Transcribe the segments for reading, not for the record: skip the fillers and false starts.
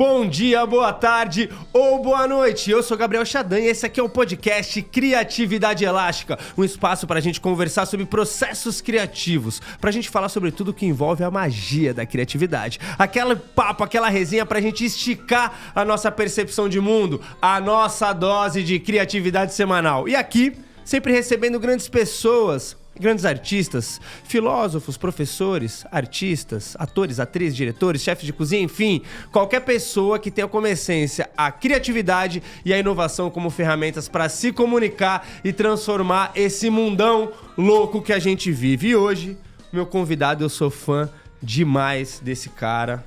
Bom dia, boa tarde ou boa noite. Eu sou Gabriel Chadan e esse aqui é o podcast Criatividade Elástica, um espaço para a gente conversar sobre processos criativos, para a gente falar sobre tudo que envolve a magia da criatividade. Aquele papo, aquela resenha para a gente esticar a nossa percepção de mundo, a nossa dose de criatividade semanal. E aqui, sempre recebendo grandes pessoas, grandes artistas, filósofos, professores, artistas, atores, atrizes, diretores, chefes de cozinha, enfim, qualquer pessoa que tenha como essência a criatividade e a inovação como ferramentas para se comunicar e transformar esse mundão louco que a gente vive. E hoje, meu convidado, eu sou fã demais desse cara,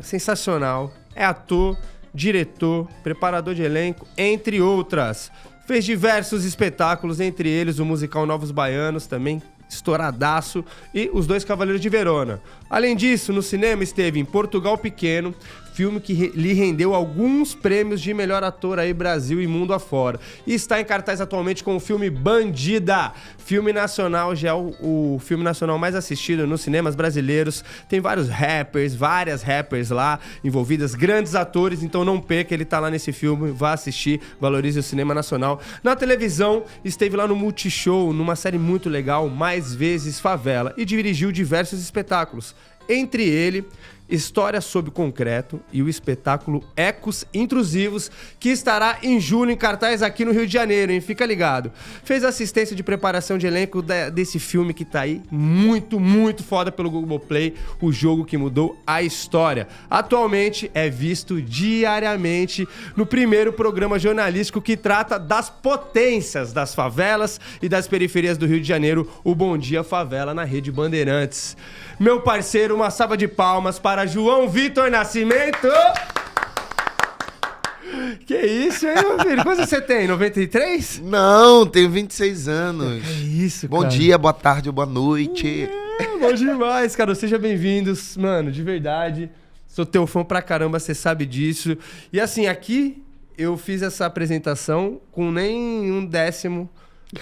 sensacional, é ator, diretor, preparador de elenco, entre outras. Fez diversos espetáculos, entre eles o musical Novos Baianos, também estouradaço, e Os Dois Cavaleiros de Verona. Além disso, no cinema esteve em Portugal Pequeno, filme que lhe rendeu alguns prêmios de melhor ator aí Brasil e mundo afora. E está em cartaz atualmente com o filme Bandida, filme nacional, já é o filme nacional mais assistido nos cinemas brasileiros. Tem várias rappers lá envolvidas, grandes atores, então não perca, ele tá lá nesse filme, vá assistir, valorize o cinema nacional. Na televisão, esteve lá no Multishow, numa série muito legal, Mais Vezes Favela, e dirigiu diversos espetáculos. Entre ele, História sob Concreto e o espetáculo Ecos Intrusivos, que estará em julho em cartaz aqui no Rio de Janeiro, hein? Fica ligado. Fez assistência de preparação de elenco desse filme que tá aí muito, muito foda pelo Globoplay, O Jogo que Mudou a História. Atualmente é visto diariamente no primeiro programa jornalístico que trata das potências das favelas e das periferias do Rio de Janeiro, o Bom Dia Favela, na Rede Bandeirantes. Meu parceiro, uma salva de palmas para João Vitor Nascimento. Que isso, hein, meu filho? Quantos você tem? 93? Não, tenho 26 anos. Que isso, Bom cara. dia, boa tarde ou boa noite. Bom demais, cara. Sejam bem-vindos. Mano, de verdade. Sou teu fã pra caramba, você sabe disso. E assim, aqui eu fiz essa apresentação com nem um décimo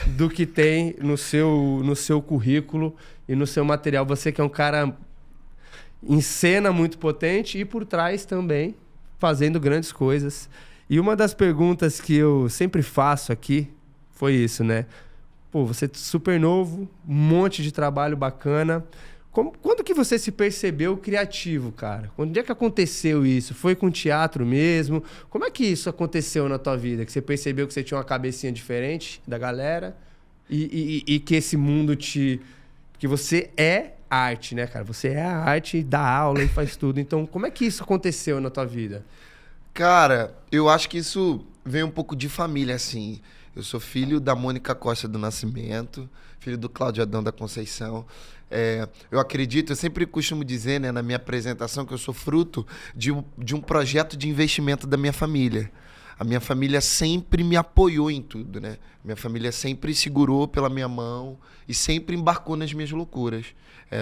do que tem no seu currículo e no seu material. Você que é um cara em cena muito potente e por trás também fazendo grandes coisas. E uma das perguntas que eu sempre faço aqui foi isso, né? Pô, você é super novo, um monte de trabalho bacana. Quando que você se percebeu criativo, cara? Onde é que aconteceu isso? Foi com teatro mesmo? Como é que isso aconteceu na tua vida? Que você percebeu que você tinha uma cabecinha diferente da galera e que esse mundo que você é arte, né, cara? Você é a arte, dá aula e faz tudo. Então, como é que isso aconteceu na tua vida? Cara, eu acho que isso vem um pouco de família, assim. Eu sou filho da Mônica Costa do Nascimento, filho do Cláudio Adão da Conceição. Eu acredito, eu sempre costumo dizer, né, na minha apresentação, que eu sou fruto de um projeto de investimento da minha família. A minha família sempre me apoiou em tudo, né? Minha família sempre segurou pela minha mão e sempre embarcou nas minhas loucuras.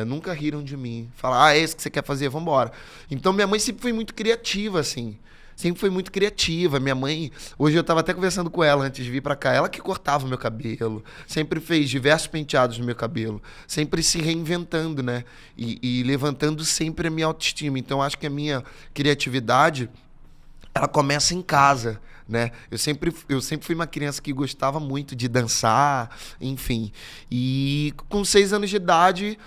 Nunca riram de mim. Falaram, é isso que você quer fazer? Vambora. Então, minha mãe sempre foi muito criativa, assim. Sempre foi muito criativa. Minha mãe... Hoje eu tava até conversando com ela antes de vir pra cá. Ela que cortava o meu cabelo. Sempre fez diversos penteados no meu cabelo. Sempre se reinventando, né? E levantando sempre a minha autoestima. Então, acho que a minha criatividade... ela começa em casa, né? Eu sempre fui uma criança que gostava muito de dançar, enfim. E com 6 anos de idade,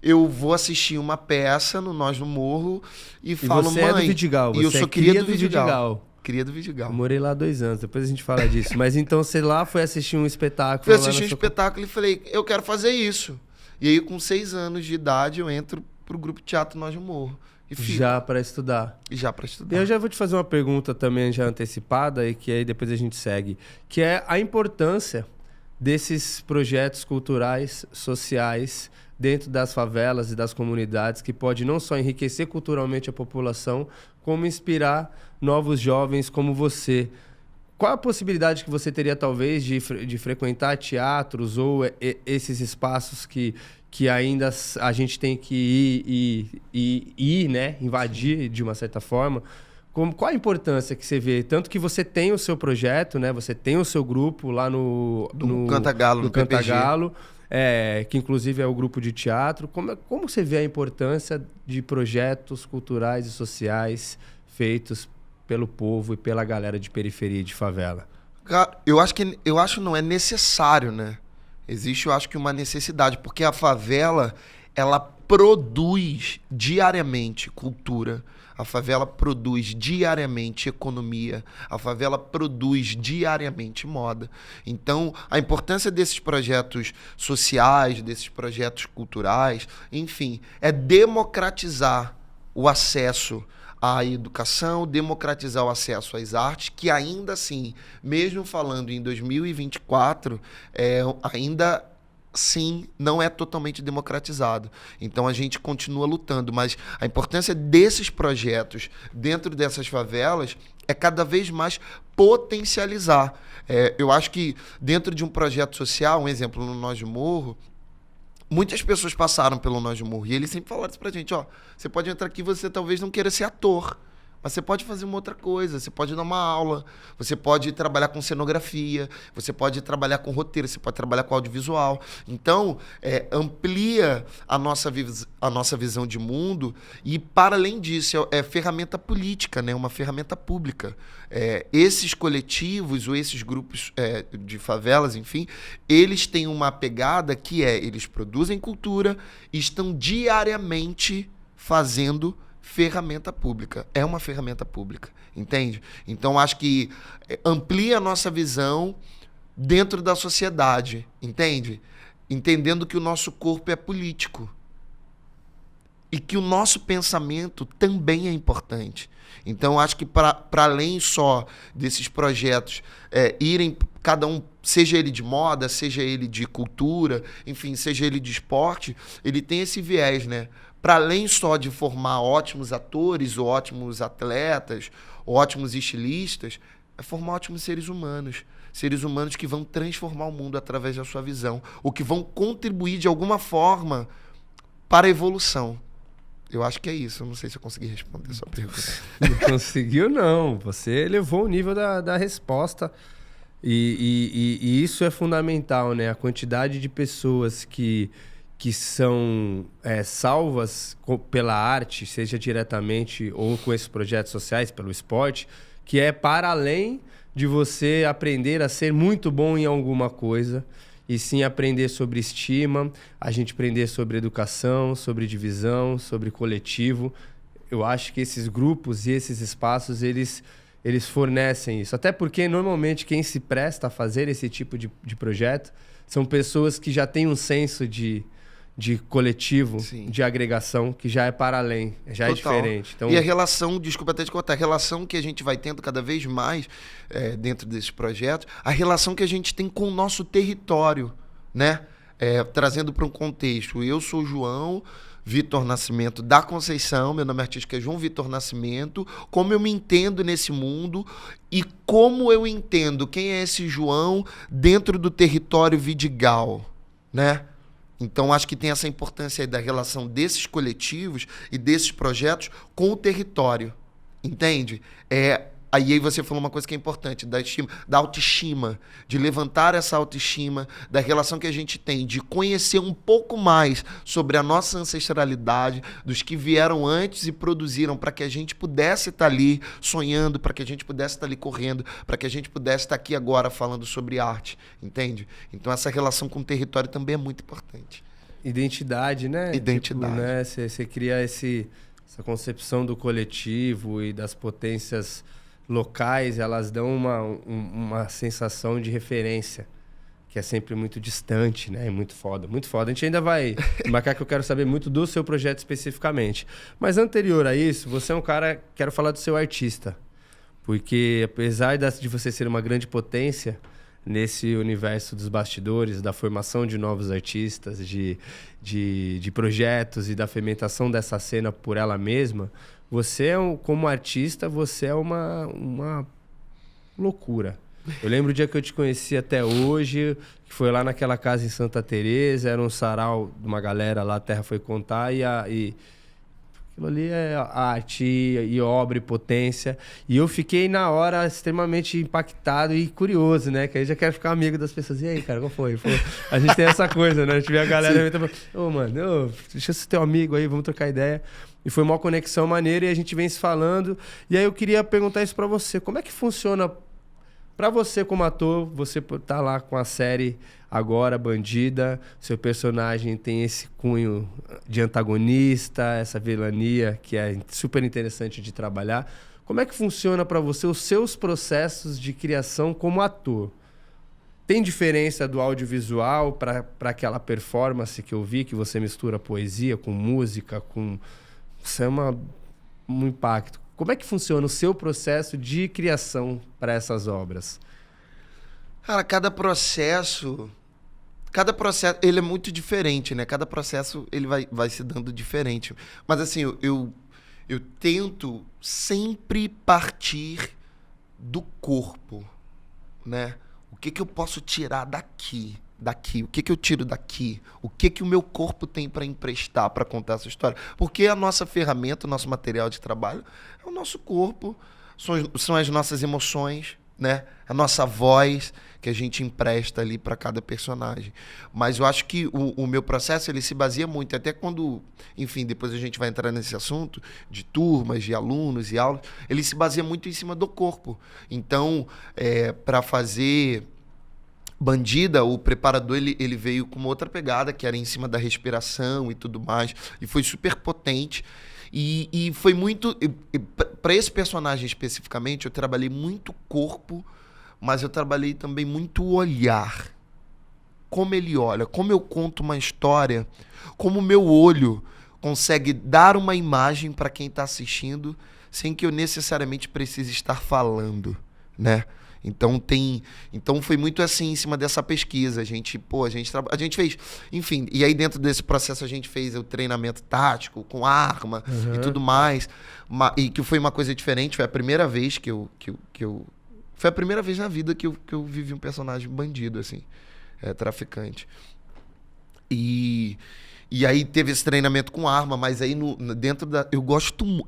eu vou assistir uma peça no Nós no Morro e falo, você mãe... é do Vidigal, e eu você sou é cria do Vidigal. Vidigal. Cria do Vidigal. Eu morei lá 2 anos, depois a gente fala disso. Mas então você lá foi assistir um espetáculo. Fui assistir um espetáculo e falei, eu quero fazer isso. E aí, com 6 anos de idade, eu entro pro grupo Teatro Nós no Morro. Já para estudar. Já para estudar. Eu já vou te fazer uma pergunta também já antecipada e que aí depois a gente segue, que é a importância desses projetos culturais, sociais, dentro das favelas e das comunidades, que pode não só enriquecer culturalmente a população, como inspirar novos jovens como você. Qual a possibilidade que você teria, talvez, de frequentar teatros ou esses espaços que ainda a gente tem que ir, né? Invadir de uma certa forma? Qual a importância que você vê? Tanto que você tem o seu projeto, né? Você tem o seu grupo lá no Cantagalo, no Cantagalo, que inclusive é o grupo de teatro. Como você vê a importância de projetos culturais e sociais feitos pelo povo e pela galera de periferia e de favela? Cara, eu acho não é necessário, né? Existe, eu acho que uma necessidade, porque a favela, ela produz diariamente cultura, a favela produz diariamente economia, a favela produz diariamente moda. Então, a importância desses projetos sociais, desses projetos culturais, enfim, é democratizar o acesso à educação, democratizar o acesso às artes, que ainda assim, mesmo falando em 2024, ainda sim, não é totalmente democratizado. Então a gente continua lutando, mas a importância desses projetos dentro dessas favelas é cada vez mais potencializar. Eu acho que dentro de um projeto social, um exemplo no Nós de Morro, muitas pessoas passaram pelo Nós de Morro e eles sempre falaram isso pra gente, ó, você pode entrar aqui, você talvez não queira ser ator, mas você pode fazer uma outra coisa, você pode dar uma aula, você pode trabalhar com cenografia, você pode trabalhar com roteiro, você pode trabalhar com audiovisual. Então, amplia a nossa visão de mundo e, para além disso, é ferramenta política, né? Uma ferramenta pública. Esses coletivos ou esses grupos de favelas, enfim, eles têm uma pegada que eles produzem cultura e estão diariamente fazendo ferramenta pública. É uma ferramenta pública, entende? Então, acho que amplia a nossa visão dentro da sociedade, entende? Entendendo que o nosso corpo é político e que o nosso pensamento também é importante. Então, acho que para além só desses projetos irem, cada um, seja ele de moda, seja ele de cultura, enfim, seja ele de esporte, ele tem esse viés, né? Para além só de formar ótimos atores, ou ótimos atletas, ou ótimos estilistas, é formar ótimos seres humanos. Seres humanos que vão transformar o mundo através da sua visão, ou que vão contribuir de alguma forma para a evolução. Eu acho que é isso. Eu não sei se eu consegui responder a sua pergunta. Não conseguiu, não. Você elevou o nível da resposta. E isso é fundamental, né? A quantidade de pessoas que são salvas pela arte, seja diretamente ou com esses projetos sociais, pelo esporte, que é para além de você aprender a ser muito bom em alguma coisa, e sim aprender sobre estima, a gente aprender sobre educação, sobre divisão, sobre coletivo. Eu acho que esses grupos e esses espaços, eles fornecem isso. Até porque, normalmente, quem se presta a fazer esse tipo de projeto são pessoas que já têm um senso de coletivo, sim, de agregação, que já é para além, já total. É diferente. Então, e a relação, desculpa até te cortar, a relação que a gente vai tendo cada vez mais dentro desses projetos, a relação que a gente tem com o nosso território, né? Trazendo para um contexto, eu sou João Vitor Nascimento da Conceição, meu nome artístico é João Vitor Nascimento, como eu me entendo nesse mundo e como eu entendo quem é esse João dentro do território vidigal, né? Então, acho que tem essa importância aí da relação desses coletivos e desses projetos com o território, entende? Aí você falou uma coisa que é importante, da autoestima, de levantar essa autoestima, da relação que a gente tem, de conhecer um pouco mais sobre a nossa ancestralidade, dos que vieram antes e produziram, para que a gente pudesse estar ali sonhando, para que a gente pudesse estar ali correndo, para que a gente pudesse estar aqui agora falando sobre arte, entende? Então essa relação com o território também é muito importante. Identidade, né? Identidade. Tipo, né? Você cria essa concepção do coletivo e das potências locais, elas dão uma sensação de referência, que é sempre muito distante, né? É muito foda, muito foda. A gente ainda vai marcar, que eu quero saber muito do seu projeto especificamente. Mas anterior a isso, você é um cara... Quero falar do seu artista. Porque apesar de você ser uma grande potência nesse universo dos bastidores, da formação de novos artistas, de projetos e da fermentação dessa cena por ela mesma, você, como artista, você é uma loucura. Eu lembro o dia que eu te conheci até hoje, que foi lá naquela casa em Santa Teresa, era um sarau de uma galera lá, a Terra Foi Contar, e aquilo ali é arte e obra e potência. E eu fiquei, na hora, extremamente impactado e curioso, né? Que aí já quero ficar amigo das pessoas. E aí, cara, qual foi? A gente tem essa coisa, né? A gente vê a galera... Ô, mano, deixa eu ser teu amigo aí, vamos trocar ideia. E foi uma conexão maneira e a gente vem se falando. E aí eu queria perguntar isso pra você. Como é que funciona pra você como ator? Você tá lá com a série agora, Bandida. Seu personagem tem esse cunho de antagonista, essa vilania que é super interessante de trabalhar. Como é que funciona pra você os seus processos de criação como ator? Tem diferença do audiovisual para aquela performance que eu vi, que você mistura poesia com música, com... Isso é um impacto. Como é que funciona o seu processo de criação para essas obras? Cara, cada processo, ele é muito diferente, né? Cada processo, ele vai se dando diferente. Mas assim, eu tento sempre partir do corpo, né? O que eu posso tirar daqui? O que eu tiro daqui? O que o meu corpo tem para emprestar para contar essa história? Porque a nossa ferramenta, o nosso material de trabalho é o nosso corpo, são as nossas emoções, né? A nossa voz que a gente empresta ali para cada personagem. Mas eu acho que o meu processo ele se baseia muito, até quando, enfim, depois a gente vai entrar nesse assunto de turmas, de alunos e aulas, ele se baseia muito em cima do corpo. Então, para fazer Bandida, o preparador ele veio com uma outra pegada, que era em cima da respiração e tudo mais, e foi super potente. E foi muito... Para esse personagem especificamente, eu trabalhei muito corpo, mas eu trabalhei também muito olhar. Como ele olha, como eu conto uma história, como o meu olho consegue dar uma imagem para quem está assistindo, sem que eu necessariamente precise estar falando, né? Então foi muito assim em cima dessa pesquisa. A gente fez, enfim, e aí dentro desse processo a gente fez o treinamento tático com arma e tudo mais, e que foi uma coisa diferente. Foi a primeira vez foi a primeira vez na vida que eu vivi um personagem bandido, assim, traficante. E aí teve esse treinamento com arma, mas aí dentro da...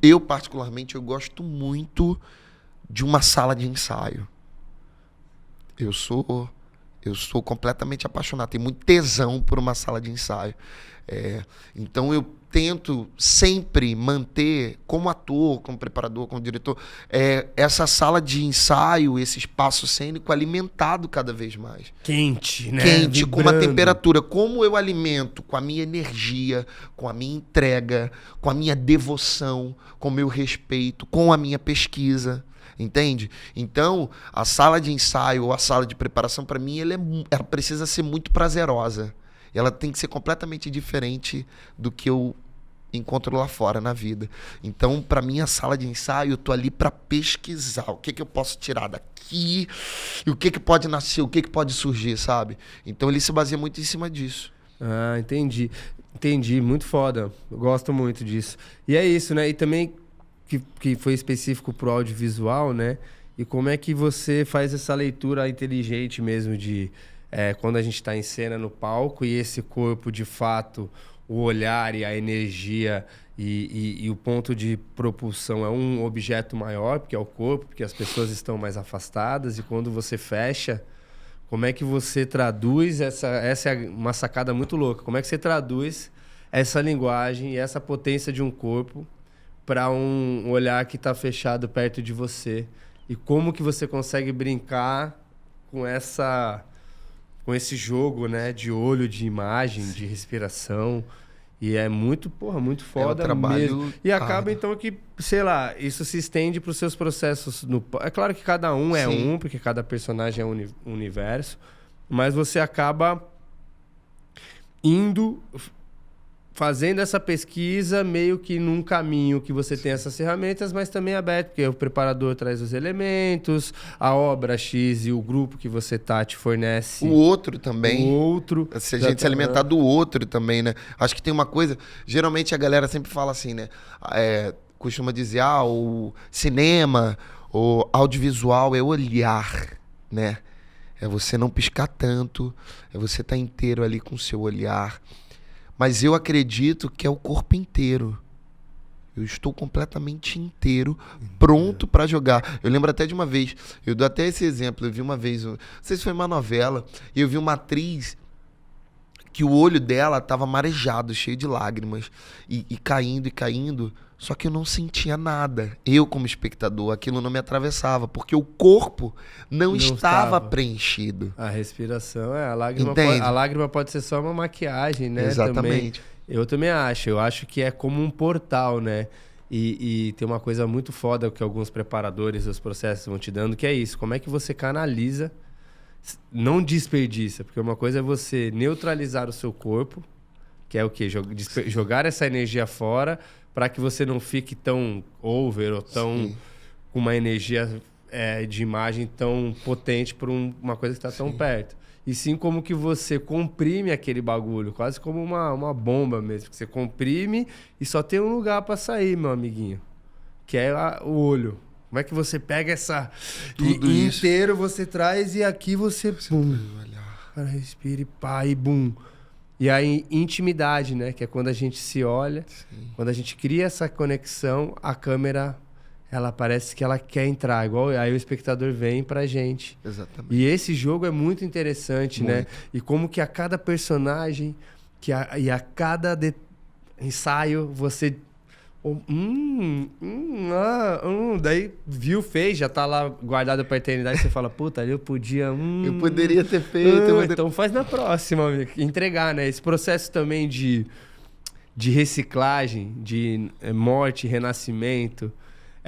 Eu particularmente, eu gosto muito de uma sala de ensaio. Eu sou completamente apaixonado, tenho muito tesão por uma sala de ensaio. Então eu tento sempre manter, como ator, como preparador, como diretor, essa sala de ensaio, esse espaço cênico alimentado cada vez mais. Quente, né? Quente, Vibrando. com uma temperatura. Como eu alimento com a minha energia, com a minha entrega, com a minha devoção, com o meu respeito, com a minha pesquisa. Entende? Então, a sala de ensaio ou a sala de preparação, para mim, ela precisa ser muito prazerosa. Ela tem que ser completamente diferente do que eu encontro lá fora na vida. Então, para mim, a sala de ensaio, eu tô ali para pesquisar o que eu posso tirar daqui, e o que pode nascer, o que pode surgir, sabe? Então, ele se baseia muito em cima disso. Ah, entendi. Entendi, muito foda. Eu gosto muito disso. E é isso, né? E também... Que foi específico pro audiovisual, né? E como é que você faz essa leitura inteligente mesmo de quando a gente está em cena no palco e esse corpo, de fato, o olhar e a energia e o ponto de propulsão é um objeto maior, porque é o corpo, porque as pessoas estão mais afastadas, e quando você fecha, como é que você traduz essa é uma sacada muito louca, como é que você traduz essa linguagem e essa potência de um corpo para um olhar que está fechado perto de você? E como que você consegue brincar com esse jogo, né, de olho, de imagem, de respiração? E é muito foda mesmo. E acaba então que, sei lá, isso se estende para os seus processos é claro que cada um é um, porque cada personagem é um universo, mas você acaba fazendo essa pesquisa meio que num caminho que você tem essas ferramentas, mas também aberto, porque o preparador traz os elementos, a obra X e o grupo que você te fornece. O outro também. O outro. Se a gente se alimentar do outro também, né? Acho que tem uma coisa... Geralmente a galera sempre fala assim, né? Costuma dizer, o cinema, o audiovisual é olhar, né? É você não piscar tanto, é você estar inteiro ali com o seu olhar. Mas eu acredito que é o corpo inteiro. Eu estou completamente inteiro, pronto para jogar. Eu lembro até de uma vez, eu dou até esse exemplo, eu vi uma vez, não sei se foi uma novela, e eu vi uma atriz que o olho dela estava marejado, cheio de lágrimas, e caindo, Só que eu não sentia nada. Eu, como espectador, aquilo não me atravessava, porque o corpo não estava preenchido. A respiração, a lágrima pode ser só uma maquiagem, né? Exatamente. Eu também acho. Eu acho que é como um portal, né? E tem uma coisa muito foda que alguns preparadores dos processos vão te dando, que é isso. Como é que você canaliza, não desperdiça? Porque uma coisa é você neutralizar o seu corpo, que é o quê? Jogar essa energia fora para que você não fique tão over ou tão com uma energia de imagem tão potente por uma coisa que está tão perto. E sim como que você comprime aquele bagulho, quase como uma bomba mesmo. Que você comprime e só tem um lugar para sair, meu amiguinho, que é o olho. Como é que você pega essa... Tudo isso inteiro você traz e aqui você... Bum, cara, respira e pá, e bum. E aí, intimidade, né? Que é quando a gente se olha, quando a gente cria essa conexão, a câmera, ela parece que ela quer entrar. Igual aí o espectador vem pra gente. Exatamente. E esse jogo é muito interessante, né? E como que a cada personagem, e a cada ensaio, você... daí viu, fez, já tá lá guardado pra eternidade. Você fala, puta, eu podia... eu poderia ter feito. Então faz na próxima, amigo. Entregar, né? Esse processo também de reciclagem, de morte, renascimento.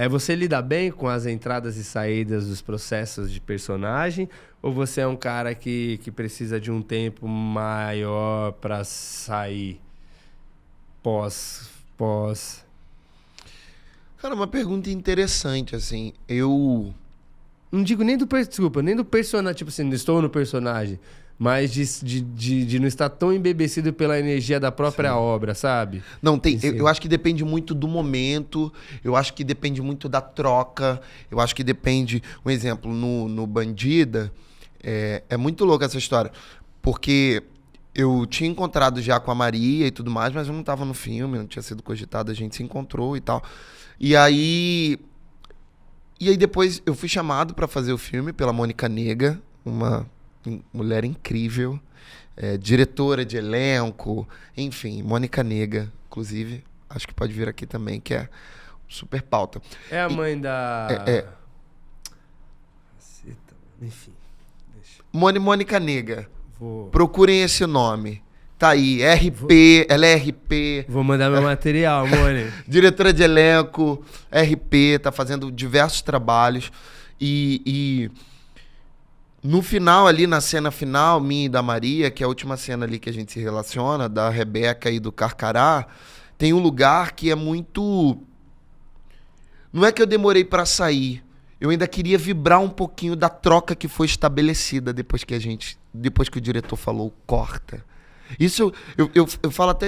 Você lida bem com as entradas e saídas dos processos de personagem? Ou você é um cara que precisa de um tempo maior pra sair pós... Cara, uma pergunta interessante, assim. Eu... Não digo nem do personagem, tipo assim, não estou no personagem, mas de não estar tão embebecido pela energia da própria obra, sabe? Não, eu acho que depende muito do momento, eu acho que depende muito da troca, eu acho que depende... Um exemplo, no Bandida, é muito louca essa história, porque eu tinha encontrado já com a Maria e tudo mais, mas eu não estava no filme, não tinha sido cogitado, a gente se encontrou e tal. E aí depois eu fui chamado para fazer o filme pela Mônica Nega, uma mulher incrível, diretora de elenco, enfim, Mônica Nega, inclusive, acho que pode vir aqui também, que é super pauta. É a mãe da... Enfim. Mônica Nega, procurem esse nome. Tá aí, ela é RP. Vou mandar meu material, Mônica. Diretora de elenco, RP, tá fazendo diversos trabalhos. E no final ali, na cena final, minha e da Maria, que é a última cena ali que a gente se relaciona, da Rebeca e do Carcará, tem um lugar que é muito... Não é que eu demorei pra sair, eu ainda queria vibrar um pouquinho da troca que foi estabelecida depois que o diretor falou, corta. Isso eu falo até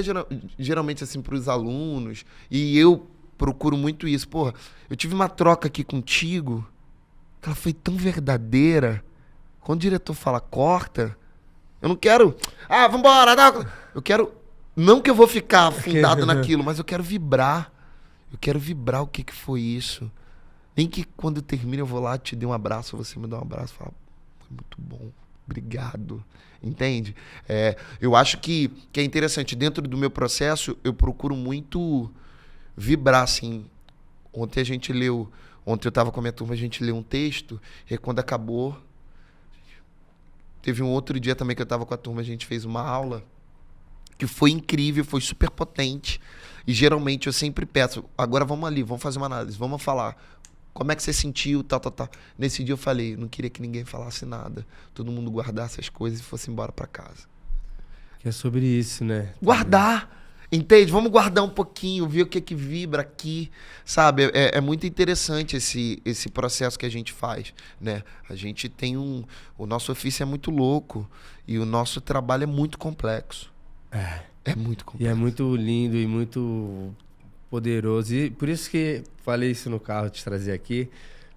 geralmente assim pros alunos, e eu procuro muito isso. Porra, eu tive uma troca aqui contigo, que ela foi tão verdadeira. Quando o diretor fala corta, eu não quero... vambora, eu quero... Não que eu vou ficar afundado naquilo, mas eu quero vibrar. Eu quero vibrar o que foi isso. Nem que quando termina eu vou lá, te dê um abraço, você me dá um abraço e fala, foi muito bom, obrigado. Entende? Eu acho que é interessante. Dentro do meu processo, eu procuro muito vibrar, assim. Ontem eu estava com a minha turma, a gente leu um texto, e aí quando acabou, teve um outro dia também que eu estava com a turma, a gente fez uma aula, que foi incrível, foi super potente, e geralmente eu sempre peço, agora vamos ali, vamos fazer uma análise, vamos falar, como é que você sentiu, tal. Nesse dia eu falei, não queria que ninguém falasse nada, todo mundo guardasse as coisas e fosse embora para casa. Que é sobre isso, né? Guardar! Entende? Vamos guardar um pouquinho, ver o que vibra aqui, sabe? É muito interessante esse processo que a gente faz, né? A gente tem o nosso ofício é muito louco e o nosso trabalho é muito complexo. É muito complexo. E é muito lindo e muito poderoso. E por isso que falei isso no carro, te trazer aqui,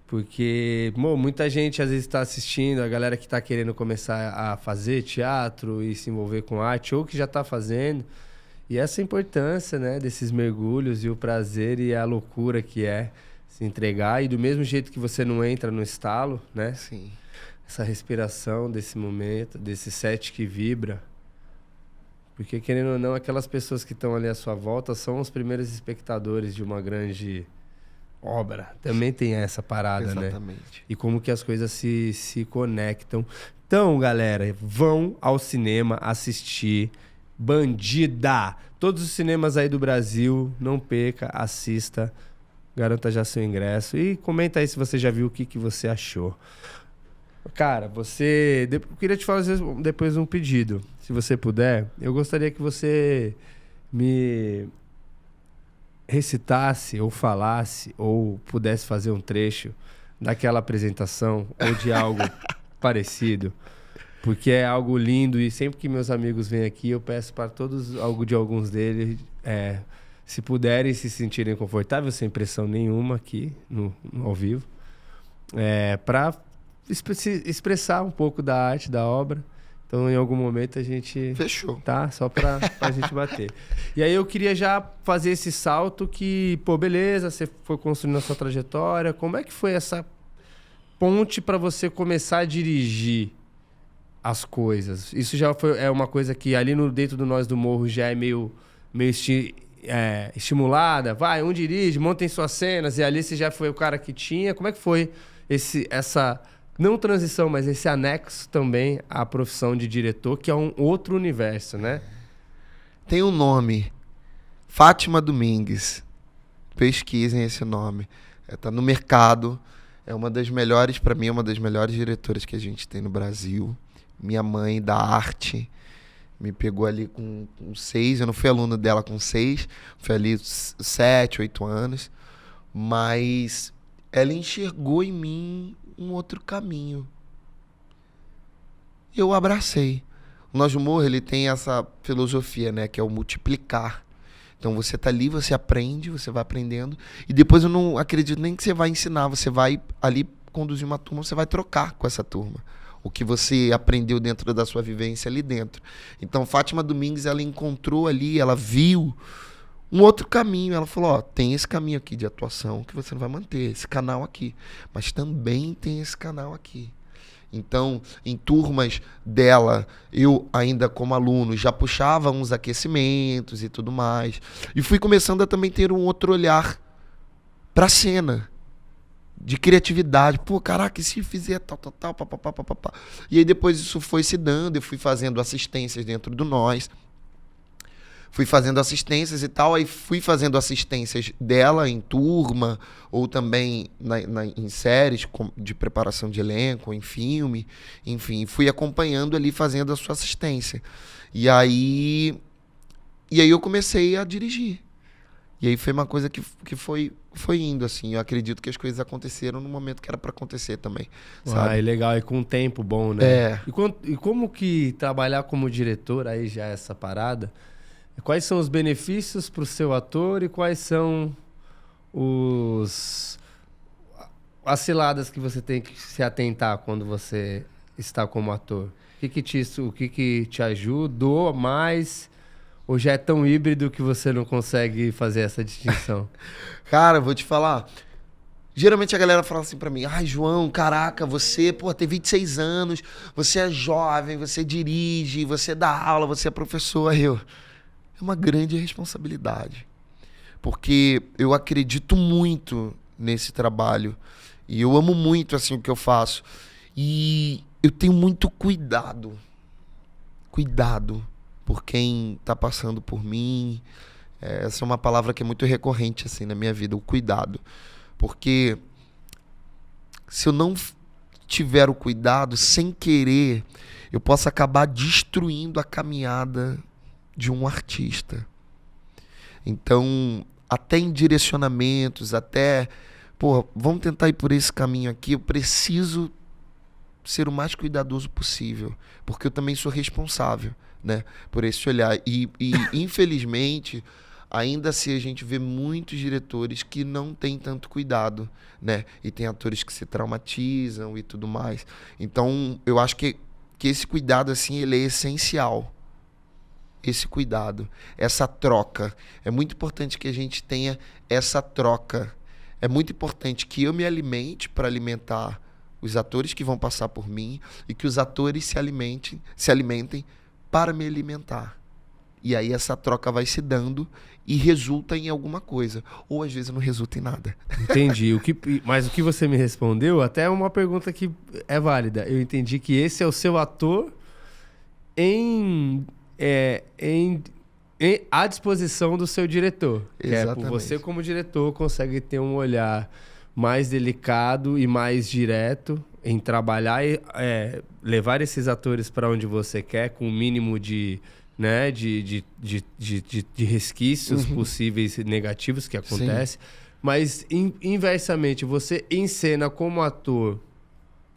porque muita gente às vezes está assistindo, a galera que está querendo começar a fazer teatro e se envolver com arte, ou que já está fazendo. E essa importância, né, desses mergulhos e o prazer e a loucura que é se entregar. E do mesmo jeito que você não entra no estalo, né? Sim. Essa respiração desse momento, desse set que vibra. Porque, querendo ou não, aquelas pessoas que estão ali à sua volta são os primeiros espectadores de uma grande obra. Também tem essa parada, Exatamente. né? E como que as coisas se conectam. Então, galera, vão ao cinema assistir Bandida. Todos os cinemas aí do Brasil, não perca, assista, garanta já seu ingresso e comenta aí se você já viu o que você achou. Cara, eu queria te fazer depois um pedido. Se você puder, eu gostaria que você me recitasse ou falasse ou pudesse fazer um trecho daquela apresentação ou de algo parecido, porque é algo lindo e sempre que meus amigos vêm aqui eu peço para todos, alguns deles, se puderem se sentirem confortáveis, sem pressão nenhuma aqui no ao vivo, para expressar um pouco da arte, da obra. Então, em algum momento a gente... Fechou. Tá? Só pra gente bater. E aí eu queria já fazer esse salto que, pô, beleza, você foi construindo a sua trajetória. Como é que foi essa ponte para você começar a dirigir as coisas? Isso já é uma coisa que ali dentro do Nós do Morro já é meio estimulada. Vai, um dirige, montem suas cenas. E ali você já foi o cara que tinha. Como é que foi essa... Não transição, mas esse anexo também à profissão de diretor, que é um outro universo, né? Tem um nome. Fátima Domingues. Pesquisem esse nome. Tá no mercado. É uma das melhores, para mim, é uma das melhores diretoras que a gente tem no Brasil. Minha mãe da arte me pegou ali com 6. Eu não fui aluno dela com 6. Fui ali 7, 8 anos. Mas ela enxergou em mim um outro caminho. Eu abracei. O Nós do Morro, ele tem essa filosofia, né, que é o multiplicar. Então você tá ali, você aprende, você vai aprendendo, e depois eu não acredito nem que você vai ensinar, você vai ali conduzir uma turma, você vai trocar com essa turma o que você aprendeu dentro da sua vivência ali dentro. Então Fátima Domingues, ela encontrou ali, ela viu um outro caminho. Ela falou, ó, tem esse caminho aqui de atuação que você não vai manter, esse canal aqui, mas também tem esse canal aqui. Então, em turmas dela, eu ainda como aluno já puxava uns aquecimentos e tudo mais. E fui começando a também ter um outro olhar para a cena, de criatividade. Pô, caraca, e se fizer tal, papapá. E aí depois isso foi se dando, eu fui fazendo assistências dentro do Nós. Fui fazendo assistências e tal, aí fui fazendo assistências dela em turma, ou também em séries de preparação de elenco, em filme, enfim, fui acompanhando ali, fazendo a sua assistência. E aí eu comecei a dirigir. E aí foi uma coisa que foi indo, assim. Eu acredito que as coisas aconteceram no momento que era para acontecer também, sabe? Ah, legal, e com um tempo bom, né? É. E como que trabalhar como diretor, aí já é essa parada... Quais são os benefícios para o seu ator e quais são as ciladas que você tem que se atentar quando você está como ator? O que te ajudou mais ou já é tão híbrido que você não consegue fazer essa distinção? Cara, vou te falar. Geralmente a galera fala assim pra mim, ai, João, caraca, você, pô, tem 26 anos, você é jovem, você dirige, você dá aula, você é professor. É uma grande responsabilidade, porque eu acredito muito nesse trabalho e eu amo muito assim o que eu faço e eu tenho muito cuidado por quem está passando por mim. Essa é uma palavra que é muito recorrente assim na minha vida, o cuidado, porque se eu não tiver o cuidado, sem querer, eu posso acabar destruindo a caminhada de um artista. Então, até em direcionamentos, vamos tentar ir por esse caminho aqui, eu preciso ser o mais cuidadoso possível, porque eu também sou responsável, né, por esse olhar. E infelizmente, ainda assim a gente vê muitos diretores que não têm tanto cuidado, né, e tem atores que se traumatizam e tudo mais. Então, eu acho que esse cuidado, assim, ele é essencial. Esse cuidado, essa troca. É muito importante que a gente tenha essa troca. É muito importante que eu me alimente para alimentar os atores que vão passar por mim e que os atores se alimentem para me alimentar. E aí essa troca vai se dando e resulta em alguma coisa. Ou às vezes não resulta em nada. Entendi. Mas o que você me respondeu até é uma pergunta que é válida. Eu entendi que esse é o seu ator à disposição do seu diretor. Exatamente. Você, como diretor, consegue ter um olhar mais delicado e mais direto em trabalhar e levar esses atores para onde você quer, com o mínimo de resquícios possíveis negativos que acontecem. Mas, inversamente, você encena como ator,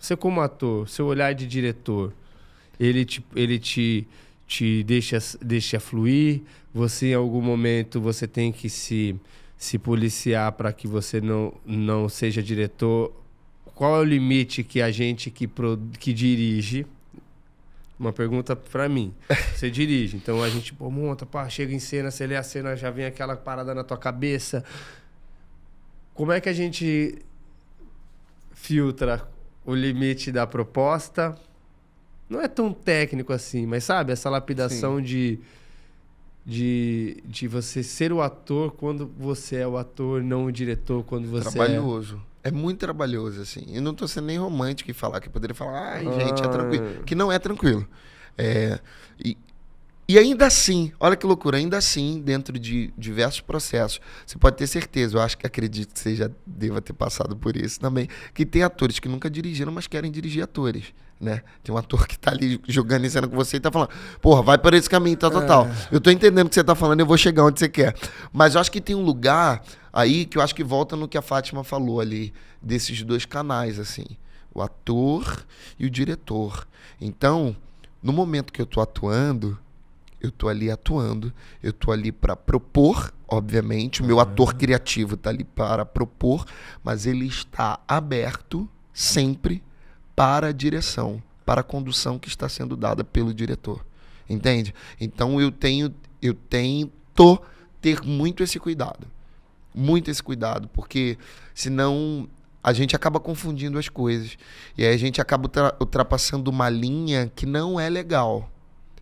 seu olhar de diretor, ele te deixa fluir, você em algum momento você tem que se policiar para que você não seja diretor. Qual é o limite que a gente que dirige? Uma pergunta para mim. Você dirige, então a gente monta, chega em cena, você lê a cena, já vem aquela parada na tua cabeça. Como é que a gente filtra o limite da proposta? Não é tão técnico assim, mas sabe, essa lapidação de você ser o ator quando você é o ator, não o diretor quando você trabalhoso. É muito trabalhoso, assim. Eu não tô sendo nem romântico em falar, que eu poderia falar, gente, é tranquilo. Que não é tranquilo. E ainda assim, olha que loucura, ainda assim, dentro de diversos processos, você pode ter certeza, acredito que você já deva ter passado por isso também, que tem atores que nunca dirigiram, mas querem dirigir atores, né? Tem um ator que tá ali jogando em cena com você e tá falando, porra, vai por esse caminho, tal. Eu tô entendendo o que você tá falando, eu vou chegar onde você quer. Mas eu acho que tem um lugar aí que eu acho que volta no que a Fátima falou ali, desses dois canais, assim, o ator e o diretor. Então, no momento que eu tô atuando, eu tô ali para propor, obviamente, o meu ator criativo tá ali para propor, mas ele está aberto sempre para a direção, para a condução que está sendo dada pelo diretor, entende? Então eu tento ter muito esse cuidado, porque senão a gente acaba confundindo as coisas, e aí a gente acaba ultrapassando uma linha que não é legal,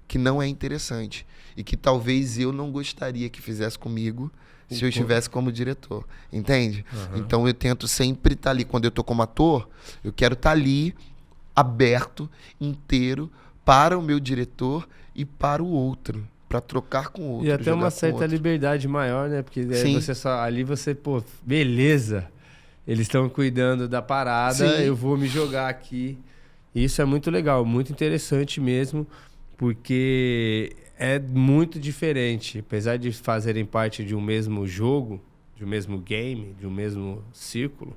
que não é interessante e que talvez eu não gostaria que fizesse comigo se eu estivesse como diretor, entende? Então eu tento sempre estar ali. Quando eu tô como ator, eu quero estar ali aberto, inteiro para o meu diretor e para o outro, para trocar com o outro. E até uma certa liberdade maior, né? Porque você, beleza, eles estão cuidando da parada, eu vou me jogar aqui. Isso é muito legal, muito interessante mesmo. Porque é muito diferente. Apesar de fazerem parte de um mesmo jogo, de um mesmo game, de um mesmo círculo,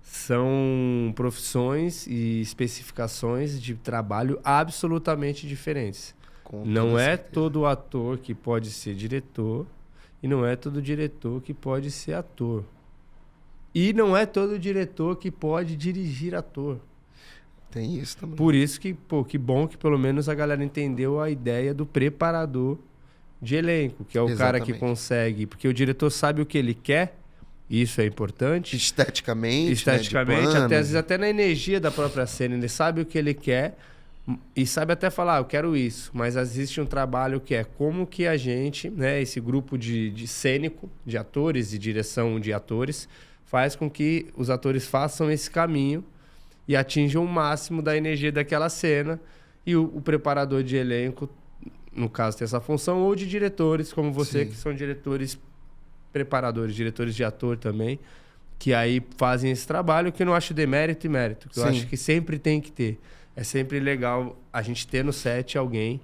são profissões e especificações de trabalho absolutamente diferentes. Não é todo ator que pode ser diretor e não é todo diretor que pode ser ator. E não é todo diretor que pode dirigir ator. Tem isso também. Por isso que bom que pelo menos a galera entendeu a ideia do preparador de elenco, que é o cara que consegue... Porque o diretor sabe o que ele quer, isso é importante. Esteticamente, né, até, às vezes até na energia da própria cena, ele sabe o que ele quer e sabe até falar, eu quero isso. Mas existe um trabalho que é como que a gente, né, esse grupo de cênico, de atores e direção de atores, faz com que os atores façam esse caminho e atinjam o máximo da energia daquela cena. E o preparador de elenco, no caso, tem essa função, ou de diretores, como você, que são diretores preparadores, diretores de ator também, que aí fazem esse trabalho, que eu não acho demérito e mérito, que eu acho que sempre tem que ter. É sempre legal a gente ter no set alguém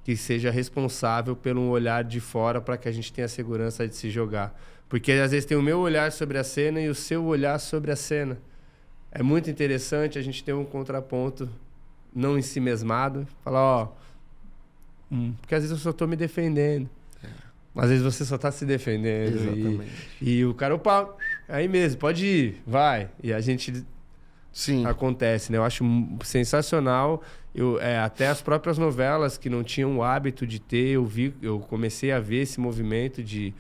que seja responsável pelo olhar de fora para que a gente tenha a segurança de se jogar. Porque às vezes tem o meu olhar sobre a cena e o seu olhar sobre a cena. É muito interessante a gente ter um contraponto não ensimesmado. Falar, porque às vezes eu só estou me defendendo. Às vezes você só está se defendendo. Exatamente. E o cara, opa, aí mesmo, pode ir, vai. E a gente... acontece, né? Eu acho sensacional. Até as próprias novelas que não tinham o hábito de ter, eu comecei a ver esse movimento de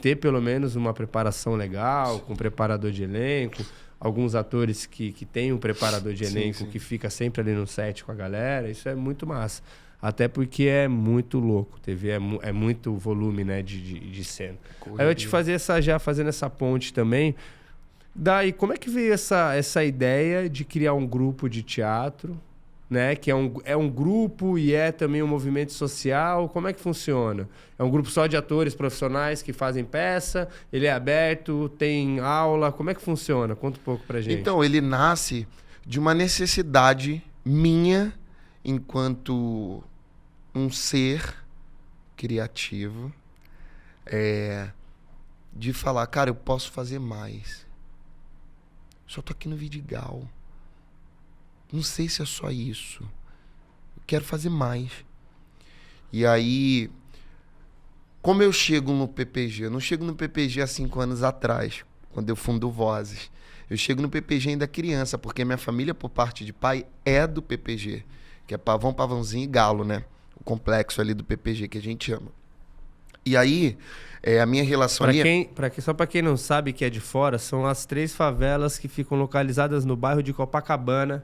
ter pelo menos uma preparação legal, com preparador de elenco. Alguns atores que têm um preparador de elenco que fica sempre ali no set com a galera. Isso é muito massa. Até porque é muito louco. TV é muito volume, né, de cena. Aí eu ia te fazer fazendo essa ponte também. Daí, como é que veio essa ideia de criar um grupo de teatro, né? Que é um grupo e é também um movimento social. Como é que funciona? É um grupo só de atores profissionais que fazem peça? Ele é aberto? Tem aula? Como é que funciona? Conta um pouco pra gente. Então, ele nasce de uma necessidade minha enquanto um ser criativo, de falar, cara, eu posso fazer mais. Só tô aqui no Vidigal. Não sei se é só isso. Eu quero fazer mais. E aí, como eu chego no PPG? Eu não chego no PPG há 5 anos atrás, quando eu fundo Vozes. Eu chego no PPG ainda criança, porque minha família, por parte de pai, é do PPG. Que é Pavão, Pavãozinho e Galo, né? O complexo ali do PPG que a gente ama. E aí, a minha relação ali... Só pra quem não sabe que é de fora, são as 3 favelas que ficam localizadas no bairro de Copacabana.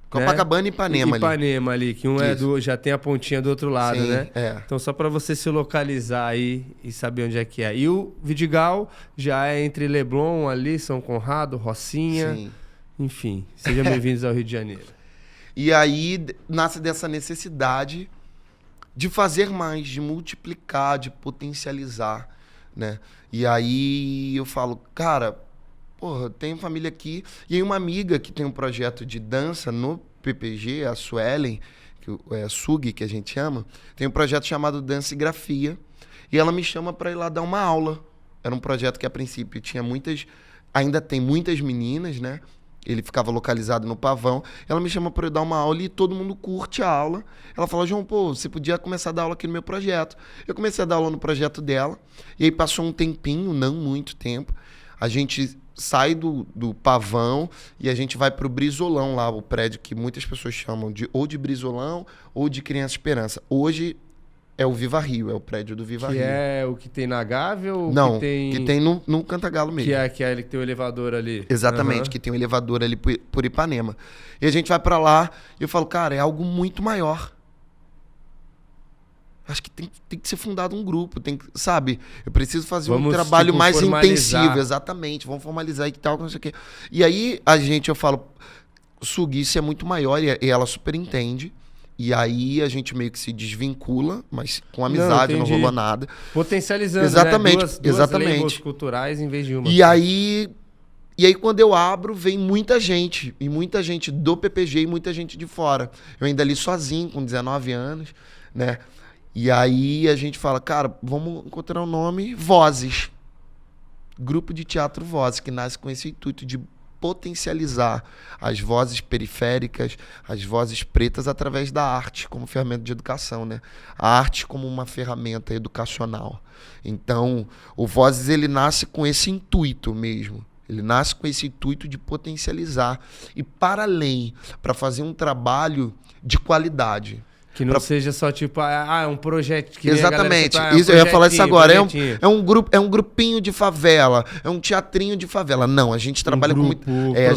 Copacabana e Ipanema ali. Ipanema ali, que já tem a pontinha do outro lado, Sim, né? Então só pra você se localizar aí e saber onde é que é. E o Vidigal já é entre Leblon ali, São Conrado, Rocinha. Sim. Enfim, sejam bem-vindos ao Rio de Janeiro. E aí nasce dessa necessidade de fazer mais, de multiplicar, de potencializar, né? E aí eu falo, cara, porra, tenho família aqui. E aí uma amiga que tem um projeto de dança no PPG, a Suelen, que é a Sug, que a gente chama, tem um projeto chamado Dança e Grafia. E ela me chama para ir lá dar uma aula. Era um projeto que a princípio tinha ainda tem muitas meninas, né? Ele ficava localizado no Pavão. Ela me chama para eu dar uma aula e todo mundo curte a aula. Ela fala, João, pô, você podia começar a dar aula aqui no meu projeto. Eu comecei a dar aula no projeto dela. E aí passou um tempinho, não muito tempo. A gente sai do Pavão e a gente vai pro Brizolão lá, o prédio que muitas pessoas chamam ou de Brizolão ou de Criança Esperança. Hoje é o Viva Rio, é o prédio do Viva Rio. Que é o que tem na Gávea ou não, que tem no Cantagalo mesmo. Que é ele que tem o elevador ali. Exatamente, que tem um elevador ali por Ipanema. E a gente vai pra lá e eu falo, cara, é algo muito maior. Acho que tem que ser fundado um grupo, sabe? Eu preciso fazer um trabalho mais intensivo, exatamente. Vamos formalizar e tal, não sei o quê. E aí eu falo, Sug, isso é muito maior e ela super entende. E aí a gente meio que se desvincula, mas com amizade, não rolou nada. Potencializando, exatamente, né? Duas labels culturais em vez de uma. E aí quando eu abro, vem muita gente. E muita gente do PPG e muita gente de fora. Eu ainda ali sozinho, com 19 anos, né? E aí a gente fala, cara, vamos encontrar um nome, Vozes. Grupo de Teatro Vozes, que nasce com esse intuito de potencializar as vozes periféricas, as vozes pretas através da arte como ferramenta de educação, né? A arte como uma ferramenta educacional. Então, o Vozes, ele nasce com esse intuito mesmo. Ele nasce com esse intuito de potencializar e para além, para fazer um trabalho de qualidade. Que não seja só tipo, é um projeto que exatamente. Isso, eu ia falar isso agora. É um grupinho de favela, é um teatrinho de favela. Não, a gente trabalha a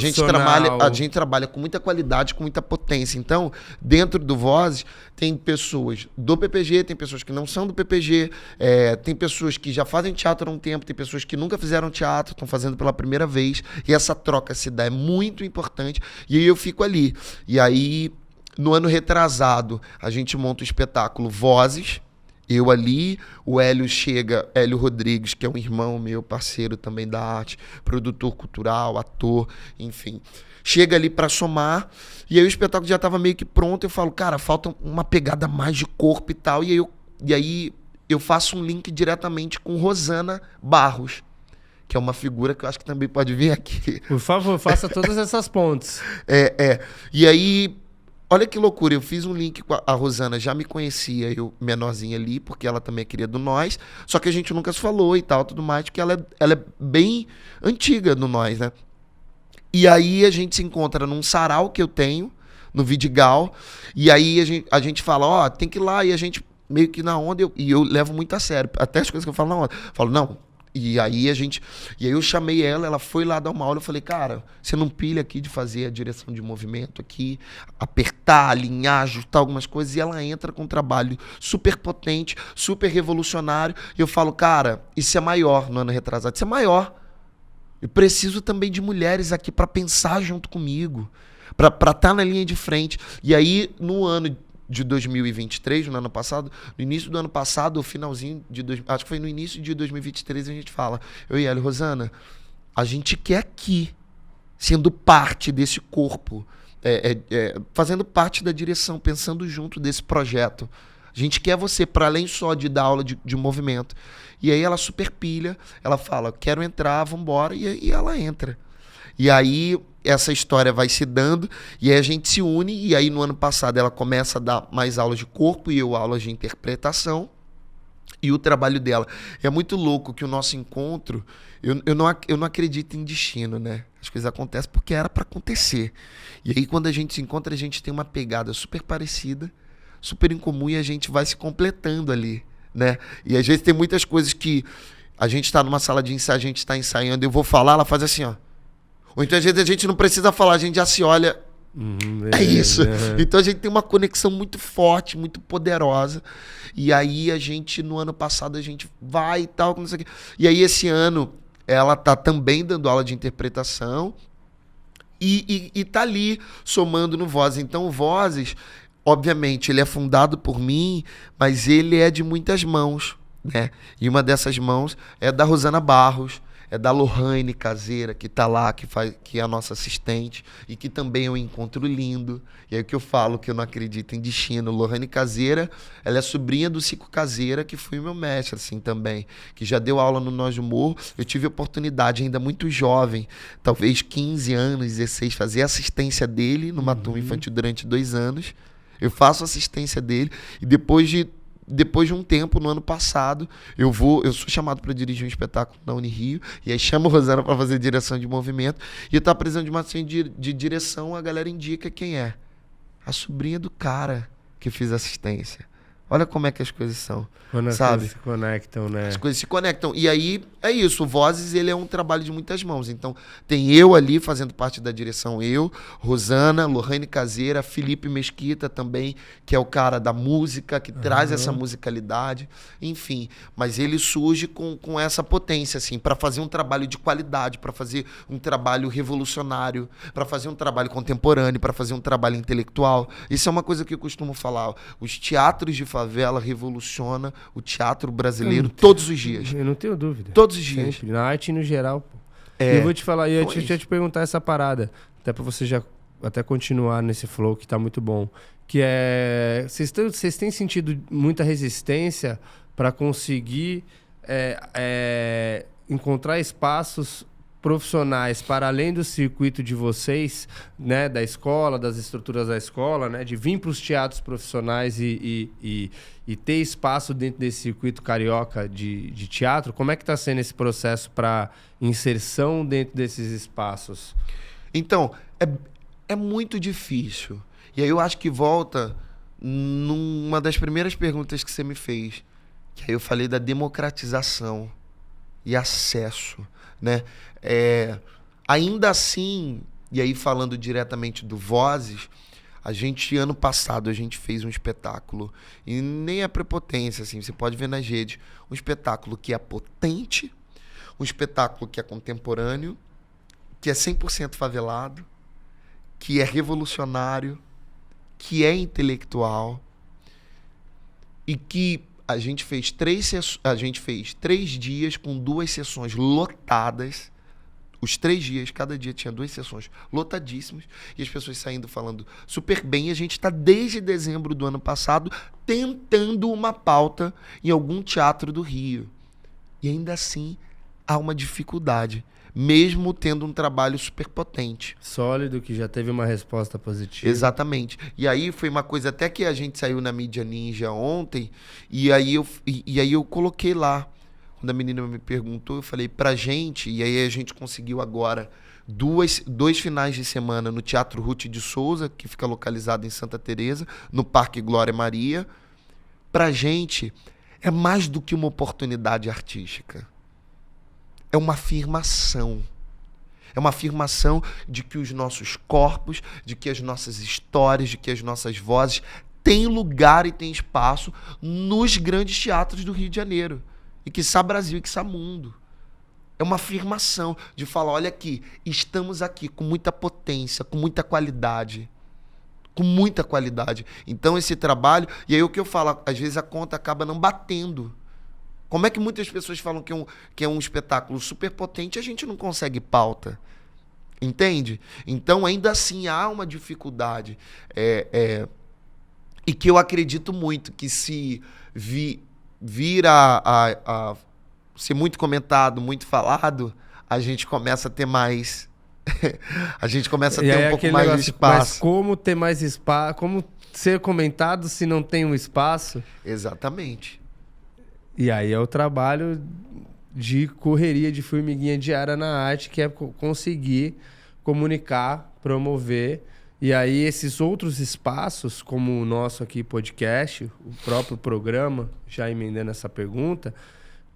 gente trabalha com muita qualidade, com muita potência. Então, dentro do Vozes, tem pessoas do PPG, tem pessoas que não são do PPG, tem pessoas que já fazem teatro há um tempo, tem pessoas que nunca fizeram teatro, estão fazendo pela primeira vez. E essa troca se dá, é muito importante. E aí eu fico ali. E aí, no ano retrasado, a gente monta o espetáculo Vozes. Eu ali, o Hélio Rodrigues, que é um irmão meu, parceiro também da arte, produtor cultural, ator, enfim. Chega ali para somar, e aí o espetáculo já estava meio que pronto, eu falo, cara, falta uma pegada mais de corpo e tal, e aí eu faço um link diretamente com Rosana Barros, que é uma figura que eu acho que também pode vir aqui. Por favor, faça todas essas pontes. E aí, olha que loucura, eu fiz um link com a Rosana, já me conhecia, eu menorzinha ali, porque ela também é querida do Nós, só que a gente nunca se falou e tal, tudo mais, porque ela é bem antiga no Nós, né? E aí a gente se encontra num sarau que eu tenho, no Vidigal, e aí a gente fala, tem que ir lá, e a gente meio que na onda, e eu levo muito a sério, até as coisas que eu falo na onda, eu falo, não, E aí eu chamei ela foi lá dar uma aula, eu falei, cara, você não pilha aqui de fazer a direção de movimento aqui, apertar, alinhar, ajustar algumas coisas, e ela entra com um trabalho super potente, super revolucionário, e eu falo, cara, isso é maior no ano retrasado, isso é maior. Eu preciso também de mulheres aqui para pensar junto comigo, para estar na linha de frente. E aí, no ano de 2023, no ano passado, no início do ano passado, o finalzinho acho que foi no início de 2023, a gente fala, eu e ela, Rosana, a gente quer aqui, sendo parte desse corpo, fazendo parte da direção, pensando junto desse projeto. A gente quer você, para além só de dar aula de movimento. E aí ela super pilha, ela fala, quero entrar, vambora, e ela entra. E aí essa história vai se dando, e aí a gente se une, e aí no ano passado ela começa a dar mais aulas de corpo e eu aulas de interpretação, e o trabalho dela. É muito louco que o nosso encontro, eu não acredito em destino, né? As coisas acontecem porque era para acontecer. E aí quando a gente se encontra, a gente tem uma pegada super parecida, super incomum, e a gente vai se completando ali, né? E às vezes tem muitas coisas que a gente está numa sala de ensaio, a gente está ensaiando, eu vou falar, ela faz assim, ó. Ou então, às vezes, a gente não precisa falar, a gente já se olha. É isso. Então, a gente tem uma conexão muito forte, muito poderosa. E aí, a gente, no ano passado, a gente vai e tal, não sei o quê. E aí, esse ano, ela tá também dando aula de interpretação e tá ali, somando no Vozes. Então, o Vozes, obviamente, ele é fundado por mim, mas ele é de muitas mãos, né? E uma dessas mãos é da Rosana Barros, é da Lohane Caseira, que tá lá, que é a nossa assistente, e que também é um encontro lindo. E aí que eu falo que eu não acredito em destino. Lohane Caseira, ela é sobrinha do Cico Caseira, que foi meu mestre, assim, também, que já deu aula no Nós do Morro. Eu tive a oportunidade, ainda muito jovem, talvez 15 anos, 16, fazer assistência dele numa turma infantil durante 2 anos. Eu faço assistência dele, e depois de um tempo, no ano passado, eu sou chamado para dirigir um espetáculo na Unirio, e aí chamo a Rosana para fazer direção de movimento, e eu estava precisando de uma cena de direção, a galera indica quem é. A sobrinha do cara que fez assistência. Olha como é que as coisas são, quando as sabe? coisas se conectam, né? As coisas se conectam. E aí, é isso. O Vozes, ele é um trabalho de muitas mãos. Então, tem eu ali fazendo parte da direção. Eu, Rosana, Lohane Caseira, Felipe Mesquita também, que é o cara da música, que traz essa musicalidade. Enfim, mas ele surge com essa potência, assim, para fazer um trabalho de qualidade, para fazer um trabalho revolucionário, para fazer um trabalho contemporâneo, para fazer um trabalho intelectual. Isso é uma coisa que eu costumo falar. Os teatros de favela revoluciona o teatro brasileiro todos os dias. Eu não tenho dúvida. Todos os dias. Sempre. Na arte no geral, pô. É. Eu vou te falar, eu ia te perguntar essa parada, até pra você já até continuar nesse flow que tá muito bom, que é... Vocês têm sentido muita resistência para conseguir encontrar espaços profissionais para além do circuito de vocês, né, da escola, das estruturas da escola, né, de vir para os teatros profissionais e ter espaço dentro desse circuito carioca de teatro? Como é que está sendo esse processo para inserção dentro desses espaços? Então, é muito difícil. E aí eu acho que volta numa das primeiras perguntas que você me fez, que aí eu falei da democratização e acesso, né? Ainda assim, e aí falando diretamente do Vozes, ano passado, a gente fez um espetáculo, e nem é prepotência, assim, você pode ver nas redes, um espetáculo que é potente, um espetáculo que é contemporâneo, que é 100% favelado, que é revolucionário, que é intelectual, e que a gente fez 3 dias com 2 sessões lotadas. Os 3 dias, cada dia tinha 2 sessões lotadíssimas, e as pessoas saindo falando super bem. A gente está desde dezembro do ano passado tentando uma pauta em algum teatro do Rio. E ainda assim há uma dificuldade, mesmo tendo um trabalho super potente. Sólido, que já teve uma resposta positiva. Exatamente. E aí foi uma coisa até que a gente saiu na Mídia Ninja ontem, e aí eu coloquei lá. Quando a menina me perguntou, eu falei pra gente, e aí a gente conseguiu agora 2 finais de semana no Teatro Ruth de Souza, que fica localizado em Santa Teresa, no Parque Glória Maria. Pra gente, é mais do que uma oportunidade artística. é uma afirmação. É uma afirmação de que os nossos corpos, de que as nossas histórias, de que as nossas vozes têm lugar e têm espaço nos grandes teatros do Rio de Janeiro. E quiçá Brasil e quiçá mundo. É uma afirmação de falar, olha aqui, estamos aqui com muita potência, com muita qualidade. Com muita qualidade. Então esse trabalho, e aí o que eu falo, às vezes a conta acaba não batendo. Como é que muitas pessoas falam que é um espetáculo super potente e a gente não consegue pauta? Entende? Então ainda assim há uma dificuldade. E que eu acredito muito que se vir a ser muito comentado, muito falado, a gente começa a ter mais... a gente começa a ter um pouco mais de espaço. Mas como ter mais espaço? Como ser comentado se não tem um espaço? Exatamente. E aí é o trabalho de correria, de formiguinha diária na arte, que é conseguir comunicar, promover. E aí esses outros espaços, como o nosso aqui podcast, o próprio programa, já emendando essa pergunta,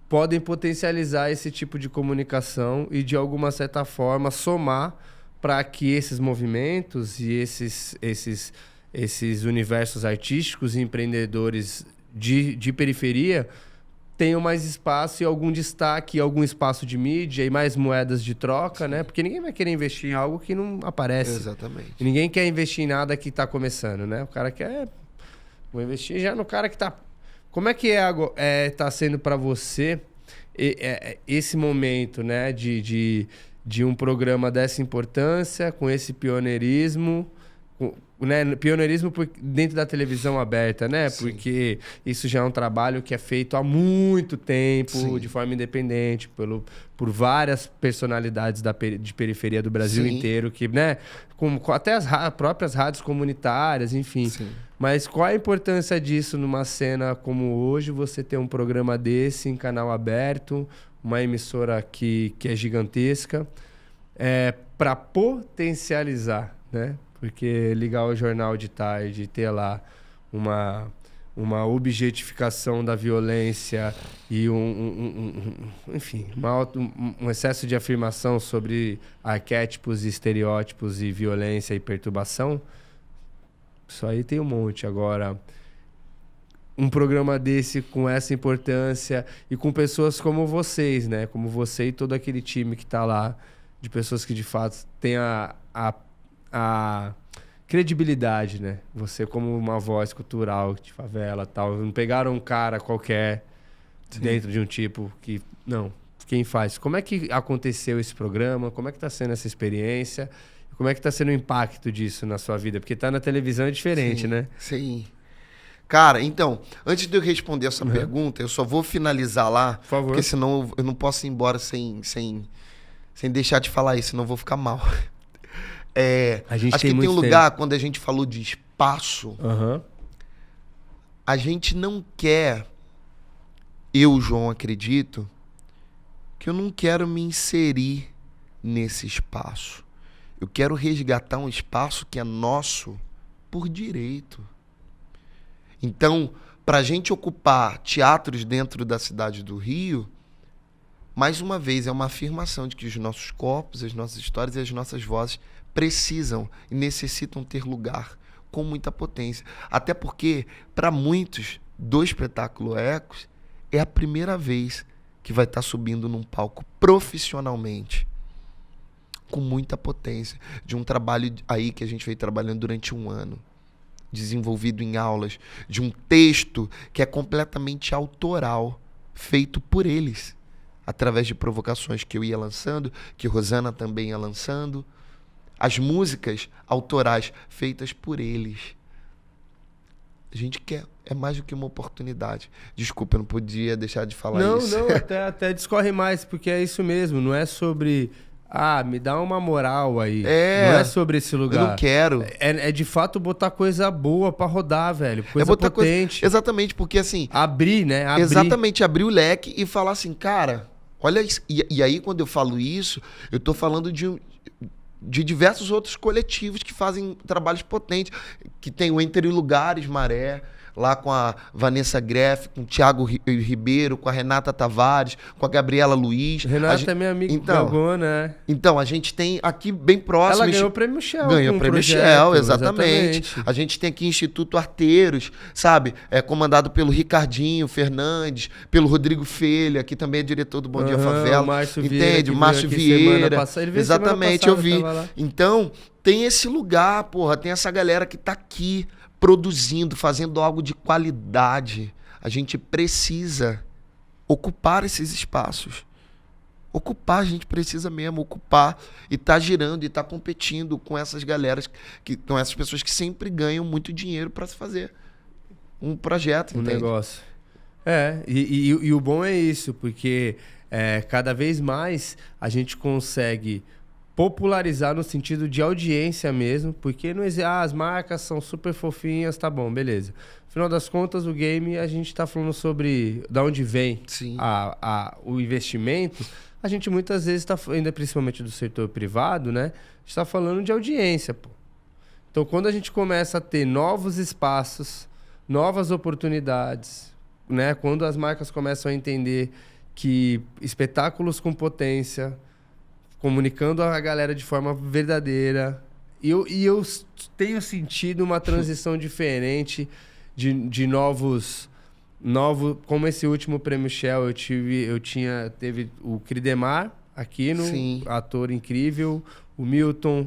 podem potencializar esse tipo de comunicação e, de alguma certa forma, somar para que esses movimentos e esses universos artísticos e empreendedores de periferia tenham mais espaço e algum destaque, algum espaço de mídia e mais moedas de troca, né? Porque ninguém vai querer investir em algo que não aparece. Exatamente. E ninguém quer investir em nada que está começando, né? O cara quer... Vou investir já no cara que está... Como é que tá sendo para você esse momento, né? De um programa dessa importância, com esse pioneirismo... Né? Pioneirismo dentro da televisão aberta, né? Sim. Porque isso já é um trabalho que é feito há muito tempo, Sim. de forma independente, por várias personalidades de periferia do Brasil Sim. inteiro, que, né? Até as próprias rádios comunitárias, enfim. Sim. Mas qual a importância disso numa cena como hoje, você ter um programa desse em canal aberto, uma emissora que é gigantesca, para potencializar, né? Porque ligar o jornal de tarde e ter lá uma objetificação da violência e enfim, um excesso de afirmação sobre arquétipos, estereótipos e violência e perturbação, isso aí tem um monte. Agora, um programa desse com essa importância e com pessoas como vocês, né? Como você e todo aquele time que está lá, de pessoas que de fato têm a credibilidade, né? Você como uma voz cultural de favela, tal, não pegaram um cara qualquer dentro de um tipo que não, quem faz? Como é que aconteceu esse programa? Como é que tá sendo essa experiência? Como é que tá sendo o impacto disso na sua vida? Porque tá na televisão é diferente, Sim, né? Sim. Cara, então, antes de eu responder essa pergunta, eu só vou finalizar lá, Por favor. porque senão eu não posso ir embora sem deixar de falar isso, senão eu vou ficar mal. A gente acho tem que tem um muito lugar, quando a gente falou de espaço, Aham. a gente não quer, eu, João, acredito, que eu não quero me inserir nesse espaço. Eu quero resgatar um espaço que é nosso por direito. Então, para a gente ocupar teatros dentro da cidade do Rio, mais uma vez, é uma afirmação de que os nossos corpos, as nossas histórias e as nossas vozes precisam e necessitam ter lugar com muita potência. Até porque, para muitos, do espetáculo Ecos, é a primeira vez que vai estar subindo num palco profissionalmente, com muita potência, de um trabalho aí que a gente veio trabalhando durante um ano, desenvolvido em aulas, de um texto que é completamente autoral, feito por eles, através de provocações que eu ia lançando, que Rosana também ia lançando, as músicas autorais feitas por eles. A gente quer, é mais do que uma oportunidade. Desculpa, eu não podia deixar de falar isso. Não, até discorre mais, porque é isso mesmo, não é sobre... me dá uma moral aí. Não é sobre esse lugar. Eu não quero. É de fato botar coisa boa pra rodar, velho. Coisa potente. Exatamente, porque assim... Abrir, né? Exatamente, abrir o leque e falar assim, cara, olha isso. E aí, quando eu falo isso, eu tô falando de diversos outros coletivos que fazem trabalhos potentes, que tem o Entre Lugares Maré, lá com a Vanessa Greff, com o Thiago Ribeiro, com a Renata Tavares, com a Gabriela Luiz. Renata é minha amiga né? Então, a gente tem aqui bem próximo... Ela ganhou o Prêmio Shell. Ganhou o Prêmio Shell, exatamente. A gente tem aqui Instituto Arteiros, sabe? Comandado pelo Ricardinho Fernandes, pelo Rodrigo Felha, que também é diretor do Bom Dia Favela. Márcio Entende? Márcio Vieira. Exatamente, eu vi. Então, tem esse lugar, porra, tem essa galera que tá aqui produzindo, fazendo algo de qualidade. A gente precisa ocupar esses espaços. Ocupar, a gente precisa mesmo ocupar e tá girando e tá competindo com essas galeras, com essas pessoas que sempre ganham muito dinheiro para se fazer um projeto, entende? Negócio. E o bom é isso, porque cada vez mais a gente consegue popularizar no sentido de audiência mesmo, porque não existe, as marcas são super fofinhas, tá bom, beleza. Afinal das contas, o game, a gente tá falando sobre de onde vem o investimento. A gente muitas vezes está, ainda principalmente do setor privado, né? Está falando de audiência, pô. Então, quando a gente começa a ter novos espaços, novas oportunidades, né? Quando as marcas começam a entender que espetáculos com potência, comunicando a galera de forma verdadeira, e eu tenho sentido uma transição diferente de novos, como esse último Prêmio Shell, teve o Cridemar aqui, ator incrível, o Milton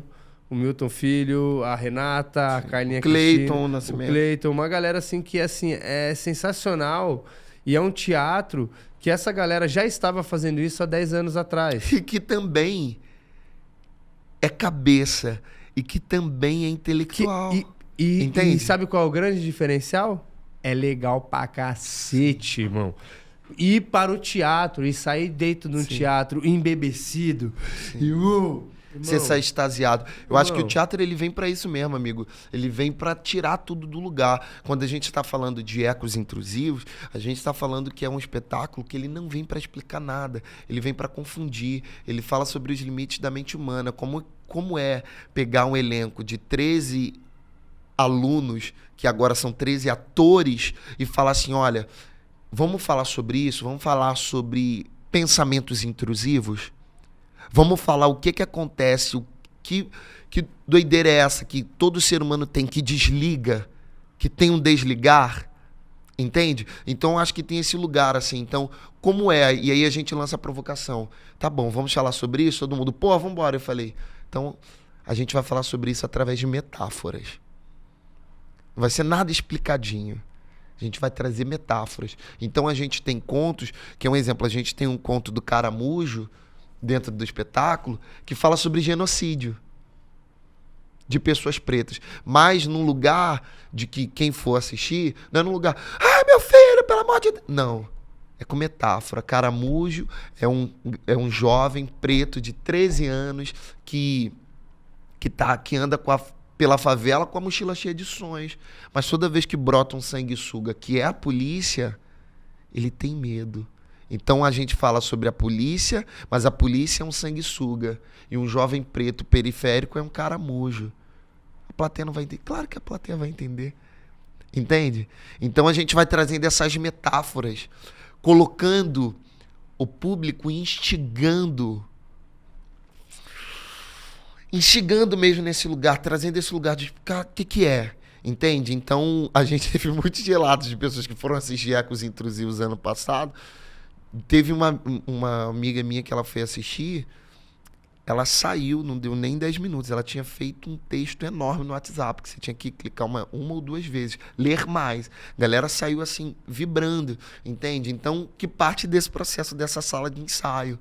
Filho, a Renata, a Carlinha Cleiton, o Cleiton, uma galera assim que assim, é sensacional, e é um teatro que essa galera já estava fazendo isso há 10 anos atrás. E que também é cabeça, e que também é intelectual. E sabe qual é o grande diferencial? É legal pra cacete, irmão. Ir para o teatro e sair dentro de um teatro embebecido. Você sai extasiado. Eu acho que o teatro ele vem pra isso mesmo, amigo. Ele vem pra tirar tudo do lugar. Quando a gente está falando de ecos intrusivos, a gente está falando que é um espetáculo que ele não vem pra explicar nada. Ele vem pra confundir. Ele fala sobre os limites da mente humana. Como é pegar um elenco de 13 alunos, que agora são 13 atores, e falar assim, olha, vamos falar sobre isso, vamos falar sobre pensamentos intrusivos, vamos falar o que acontece, que doideira é essa que todo ser humano tem, que desliga, que tem um desligar, entende? Então acho que tem esse lugar assim, então como é? E aí a gente lança a provocação, tá bom, vamos falar sobre isso, todo mundo, pô, vambora, eu falei, então a gente vai falar sobre isso através de metáforas. Não vai ser nada explicadinho. A gente vai trazer metáforas. Então a gente tem contos, que é um exemplo, a gente tem um conto do Caramujo, dentro do espetáculo, que fala sobre genocídio de pessoas pretas. Mas num lugar de que quem for assistir, não é num lugar, meu filho, pelo amor de Deus. Não. É com metáfora. Caramujo é um jovem preto de 13 anos que anda pela favela com a mochila cheia de sonhos. Mas toda vez que brota um sanguessuga, que é a polícia, ele tem medo. Então a gente fala sobre a polícia, mas a polícia é um sanguessuga. E um jovem preto periférico é um caramujo. A plateia não vai entender. Claro que a plateia vai entender. Entende? Então a gente vai trazendo essas metáforas, colocando o público instigando mesmo nesse lugar, trazendo esse lugar de o que é, entende? Então, a gente teve muitos relatos de pessoas que foram assistir Ecos Intrusivos ano passado. Teve uma amiga minha que ela foi assistir, ela saiu, não deu nem 10 minutos, ela tinha feito um texto enorme no WhatsApp, que você tinha que clicar uma ou duas vezes, ler mais. A galera saiu assim, vibrando, entende? Então, que parte desse processo, dessa sala de ensaio?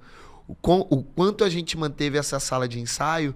O quanto a gente manteve essa sala de ensaio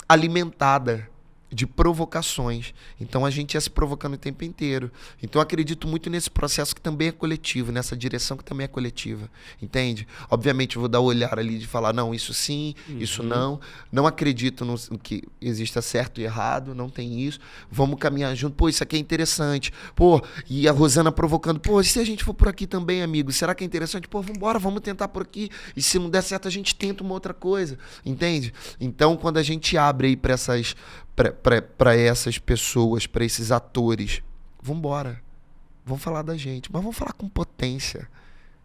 alimentada de provocações. Então a gente ia se provocando o tempo inteiro. Então eu acredito muito nesse processo que também é coletivo, nessa direção que também é coletiva, entende? Obviamente eu vou dar o olhar ali de falar, não, isso sim, isso não. Não acredito no que exista certo e errado, não tem isso. Vamos caminhar junto. Pô, isso aqui é interessante. Pô, e a Rosana provocando, pô, e se a gente for por aqui também, amigo? Será que é interessante? Pô, vambora, vamos tentar por aqui. E se não der certo, a gente tenta uma outra coisa, entende? Então quando a gente abre aí para essas pessoas, para esses atores, vambora. Vamos falar da gente, mas vamos falar com potência.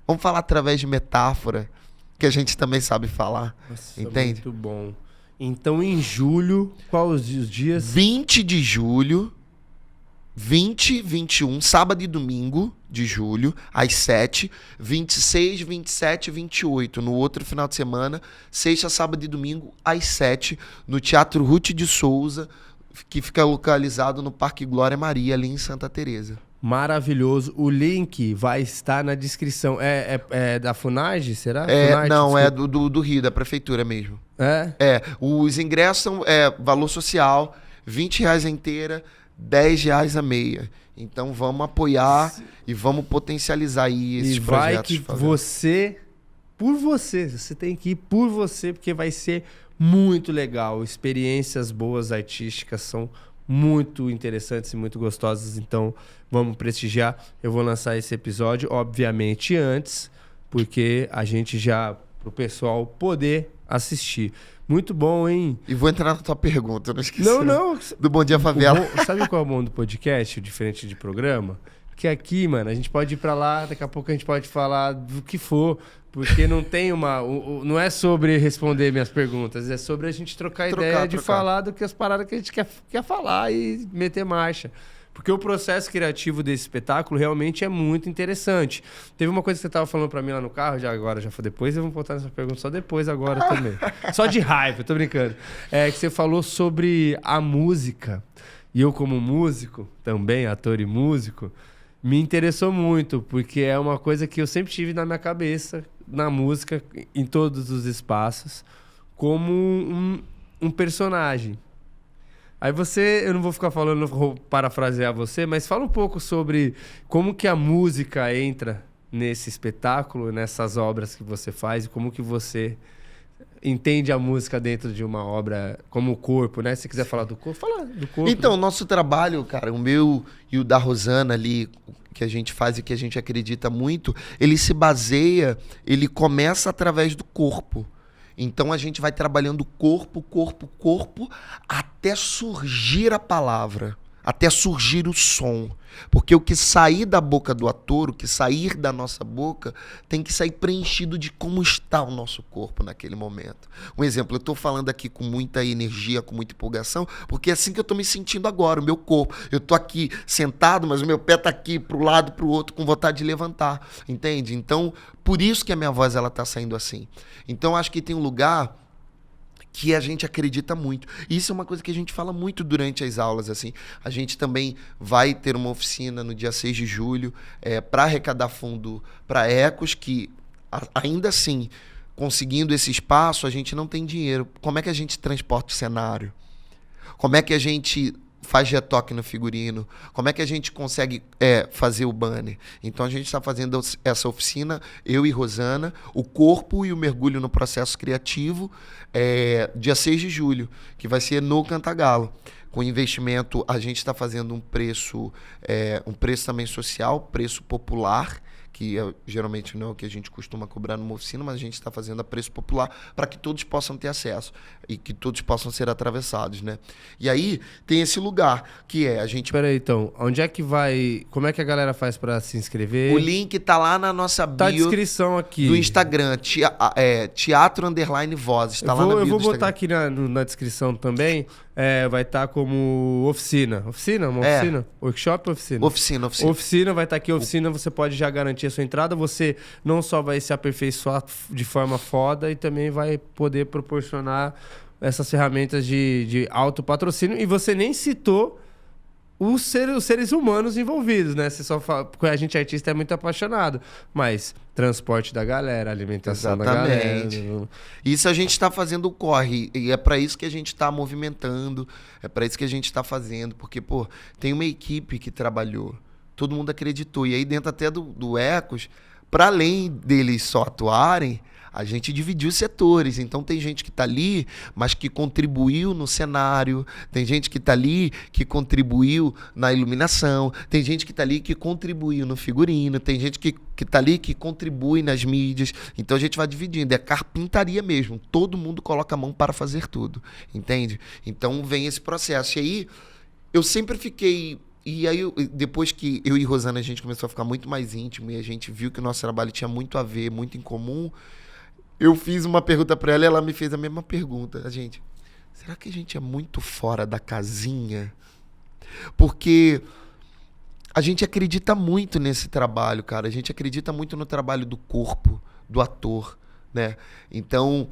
Vamos falar através de metáfora, que a gente também sabe falar. Nossa, entende? Muito bom. Então, em julho, quais os dias? 20 de julho, 20, 21, sábado e domingo de julho, às 7, 26, 27 e 28. No outro final de semana, sexta, sábado e domingo, às 7, no Teatro Ruth de Souza, que fica localizado no Parque Glória Maria, ali em Santa Teresa. Maravilhoso. O link vai estar na descrição. É da Funage, será? Não, desculpa. é do Rio, da prefeitura mesmo. É? Os ingressos são valor social, R$20 a inteira, R$10 a meia. Então vamos apoiar e vamos potencializar aí esses projetos. E vai que você tem que ir por você, porque vai ser muito legal. Experiências boas artísticas são muito interessantes e muito gostosas, então vamos prestigiar. Eu vou lançar esse episódio, obviamente, antes, porque a gente já, pro pessoal poder assistir. Muito bom, hein? E vou entrar na tua pergunta, eu não esqueci. Não. Do Bom Dia Favela. Sabe qual é o bom do podcast, diferente de programa? Que aqui, mano, a gente pode ir pra lá, daqui a pouco a gente pode falar do que for, porque não tem não é sobre responder minhas perguntas, é sobre a gente trocar ideia de falar do que as paradas que a gente quer falar e meter marcha. Porque o processo criativo desse espetáculo realmente é muito interessante. Teve uma coisa que você tava falando pra mim lá no carro, já foi depois, eu vou botar essa pergunta só depois agora também. Só de raiva, tô brincando. Que você falou sobre a música. E eu, como músico, também ator e músico, me interessou muito, porque é uma coisa que eu sempre tive na minha cabeça, na música, em todos os espaços, como um personagem. Aí eu não vou ficar falando, não vou parafrasear você, mas fala um pouco sobre como que a música entra nesse espetáculo, nessas obras que você faz, e como que você entende a música dentro de uma obra como o corpo, né? Se você quiser falar do corpo, fala do corpo. Então, nosso trabalho, cara, o meu e o da Rosana ali, que a gente faz e que a gente acredita muito, ele começa através do corpo. Então a gente vai trabalhando corpo, até surgir a palavra, até surgir o som. Porque o que sair da boca do ator, o que sair da nossa boca, tem que sair preenchido de como está o nosso corpo naquele momento. Um exemplo, eu estou falando aqui com muita energia, com muita empolgação, porque é assim que eu estou me sentindo agora, o meu corpo. Eu estou aqui sentado, mas o meu pé está aqui para o lado, para o outro, com vontade de levantar, entende? Então, por isso que a minha voz está saindo assim. Então, acho que tem um lugar que a gente acredita muito. Isso é uma coisa que a gente fala muito durante as aulas, assim. A gente também vai ter uma oficina no dia 6 de julho para arrecadar fundo para Ecos, que ainda assim, conseguindo esse espaço, a gente não tem dinheiro. Como é que a gente transporta o cenário? Como é que a gente faz retoque no figurino? Como é que a gente consegue fazer o banner? Então a gente está fazendo essa oficina, eu e Rosana, o corpo e o mergulho no processo criativo, dia 6 de julho, que vai ser no Cantagalo. Com investimento, a gente está fazendo um preço também social, preço popular, que geralmente não é o que a gente costuma cobrar numa oficina, mas a gente está fazendo a preço popular para que todos possam ter acesso e que todos possam ser atravessados, né? E aí tem esse lugar que a gente... Peraí, então, onde é que vai... Como é que a galera faz para se inscrever? O link tá lá na nossa bio... Tá a descrição aqui. Do Instagram, Teatro_Vozes, tá lá na bio Eu vou do botar Instagram. aqui na descrição também, vai estar como oficina. Oficina? Uma oficina? Workshop ou oficina? Oficina. Oficina, vai estar aqui oficina, você pode já garantir a sua entrada, você não só vai se aperfeiçoar de forma foda e também vai poder proporcionar essas ferramentas de autopatrocínio. E você nem citou os seres humanos envolvidos, né? Você só fala, porque a gente artista é muito apaixonado, mas transporte da galera, alimentação da galera. Isso a gente está fazendo o corre, e é para isso que a gente está movimentando, é para isso que a gente está fazendo, porque, pô, tem uma equipe que trabalhou, todo mundo acreditou, e aí dentro até do Ecos, para além deles só atuarem, a gente dividiu setores. Então tem gente que está ali, mas que contribuiu no cenário. Tem gente que está ali, que contribuiu na iluminação. Tem gente que está ali, que contribuiu no figurino. Tem gente que está ali, que contribui nas mídias. Então a gente vai dividindo. É carpintaria mesmo. Todo mundo coloca a mão para fazer tudo. Entende? Então vem esse processo. E aí eu sempre fiquei E aí, depois que eu e Rosana, a gente começou a ficar muito mais íntimo e a gente viu que o nosso trabalho tinha muito a ver, muito em comum, eu fiz uma pergunta pra ela e ela me fez a mesma pergunta. A gente, será que a gente é muito fora da casinha? Porque a gente acredita muito nesse trabalho, cara. A gente acredita muito no trabalho do corpo, do ator, né? Então,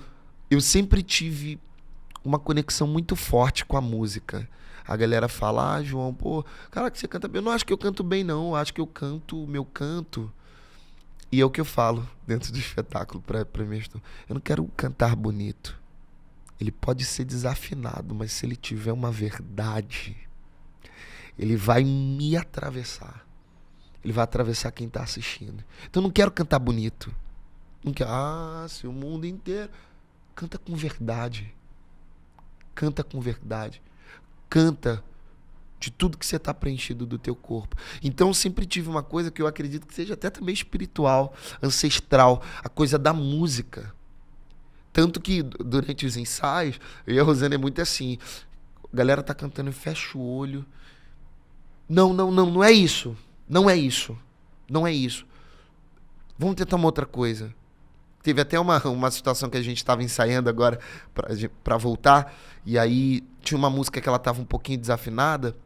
eu sempre tive uma conexão muito forte com a música. A galera fala, João, pô, caraca, você canta bem. Eu não acho que eu canto bem, não. Eu acho que eu canto o meu canto. E é o que eu falo dentro do espetáculo pra mim. Eu não quero cantar bonito. Ele pode ser desafinado, mas se ele tiver uma verdade, ele vai me atravessar. Ele vai atravessar quem tá assistindo. Então eu não quero cantar bonito. Não quero, se o mundo inteiro. Canta com verdade. Canta com verdade. Canta de tudo que você está preenchido do teu corpo. Então eu sempre tive uma coisa que eu acredito que seja até também espiritual, ancestral, a coisa da música. Tanto que durante os ensaios, eu e a Rosana é muito assim, a galera tá cantando e fecha o olho. Não é isso. Não é isso. Não é isso. Vamos tentar uma outra coisa. Teve até uma situação que a gente estava ensaiando agora para voltar, e aí tinha uma música que ela estava um pouquinho desafinada,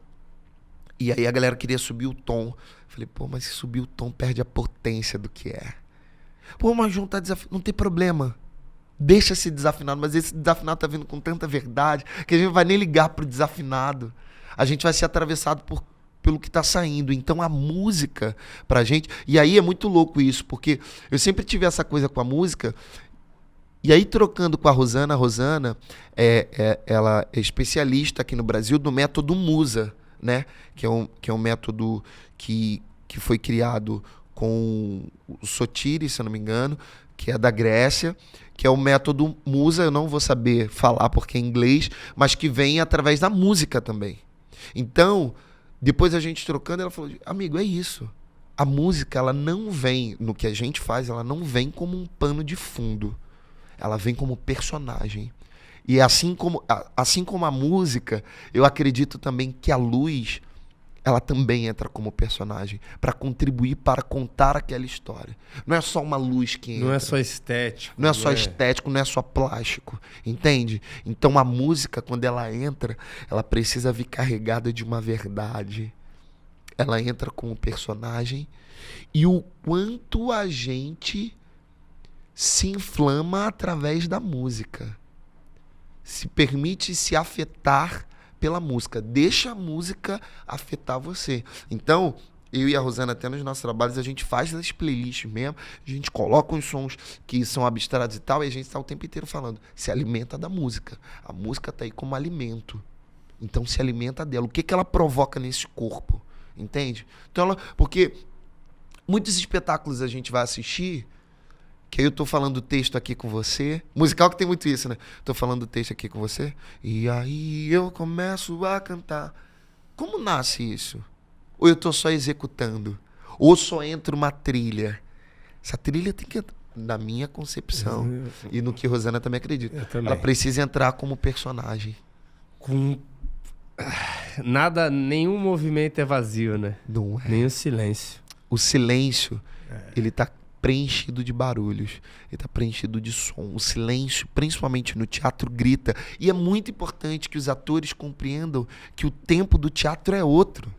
e aí a galera queria subir o tom. Falei, pô, mas se subir o tom perde a potência do que é. Pô, mas João tá desafinado. Não tem problema. Deixa esse desafinado, mas esse desafinado tá vindo com tanta verdade que a gente não vai nem ligar pro desafinado. A gente vai ser atravessado pelo que tá saindo. Então a música pra gente... E aí é muito louco isso, porque eu sempre tive essa coisa com a música. E aí trocando com a Rosana ela é especialista aqui no Brasil do método Musa, né? Que é um método que foi criado com o Sotiri, se eu não me engano, que é da Grécia, que é o método Musa, eu não vou saber falar porque é em inglês, mas que vem através da música também. Então, depois a gente trocando, ela falou, amigo, é isso. A música, ela não vem, no que a gente faz, ela não vem como um pano de fundo. Ela vem como personagem. E assim como a música, eu acredito também que a luz, ela também entra como personagem para contribuir para contar aquela história. Não é só uma luz que entra. Não é só estético. Não é só estético, não é só plástico, entende? Então a música, quando ela entra, ela precisa vir carregada de uma verdade. Ela entra como personagem e o quanto a gente se inflama através da música. Se permite se afetar pela música. Deixa a música afetar você. Então, eu e a Rosana, até nos nossos trabalhos, a gente faz as playlists mesmo, a gente coloca uns sons que são abstratos e tal, e a gente está o tempo inteiro falando, se alimenta da música. A música está aí como alimento. Então, se alimenta dela. O que ela provoca nesse corpo? Entende? Então, porque muitos espetáculos a gente vai assistir, que aí eu tô falando o texto aqui com você. Musical que tem muito isso, né? Tô falando o texto aqui com você. E aí eu começo a cantar. Como nasce isso? Ou eu tô só executando? Ou só entra uma trilha? Essa trilha tem que... Na minha concepção. E no que Rosana também acredita. Ela precisa entrar como personagem. Com... Nada, nenhum movimento é vazio, né? Não é. Nem o silêncio. O silêncio, ele tá preenchido de barulhos, ele está preenchido de som. O silêncio, principalmente no teatro, grita. E é muito importante que os atores compreendam que o tempo do teatro é outro.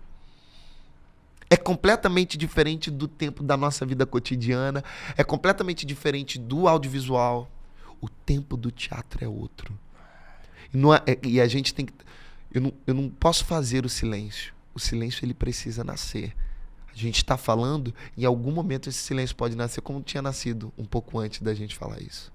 É completamente diferente do tempo da nossa vida cotidiana, é completamente diferente do audiovisual. O tempo do teatro é outro. E a gente tem que... Eu não posso fazer o silêncio. O silêncio, ele precisa nascer. A gente está falando, em algum momento esse silêncio pode nascer como tinha nascido um pouco antes da gente falar isso.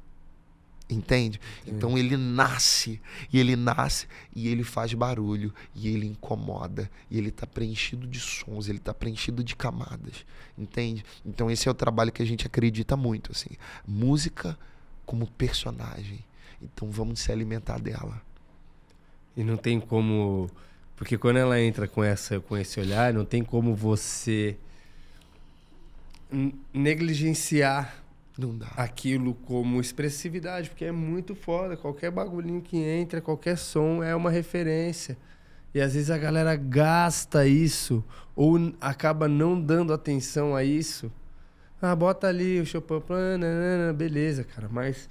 Entende? Então ele nasce e ele faz barulho, e ele incomoda, e ele está preenchido de sons, ele está preenchido de camadas. Entende? Então esse é o trabalho que a gente acredita muito, assim. Música como personagem. Então vamos se alimentar dela. E não tem como... Porque quando ela entra com esse olhar, não tem como você negligenciar não dá. Aquilo como expressividade, porque é muito foda. Qualquer bagulhinho que entra, qualquer som é uma referência. E às vezes a galera gasta isso ou acaba não dando atenção a isso. Ah, bota ali o Chopin, beleza, cara. Mas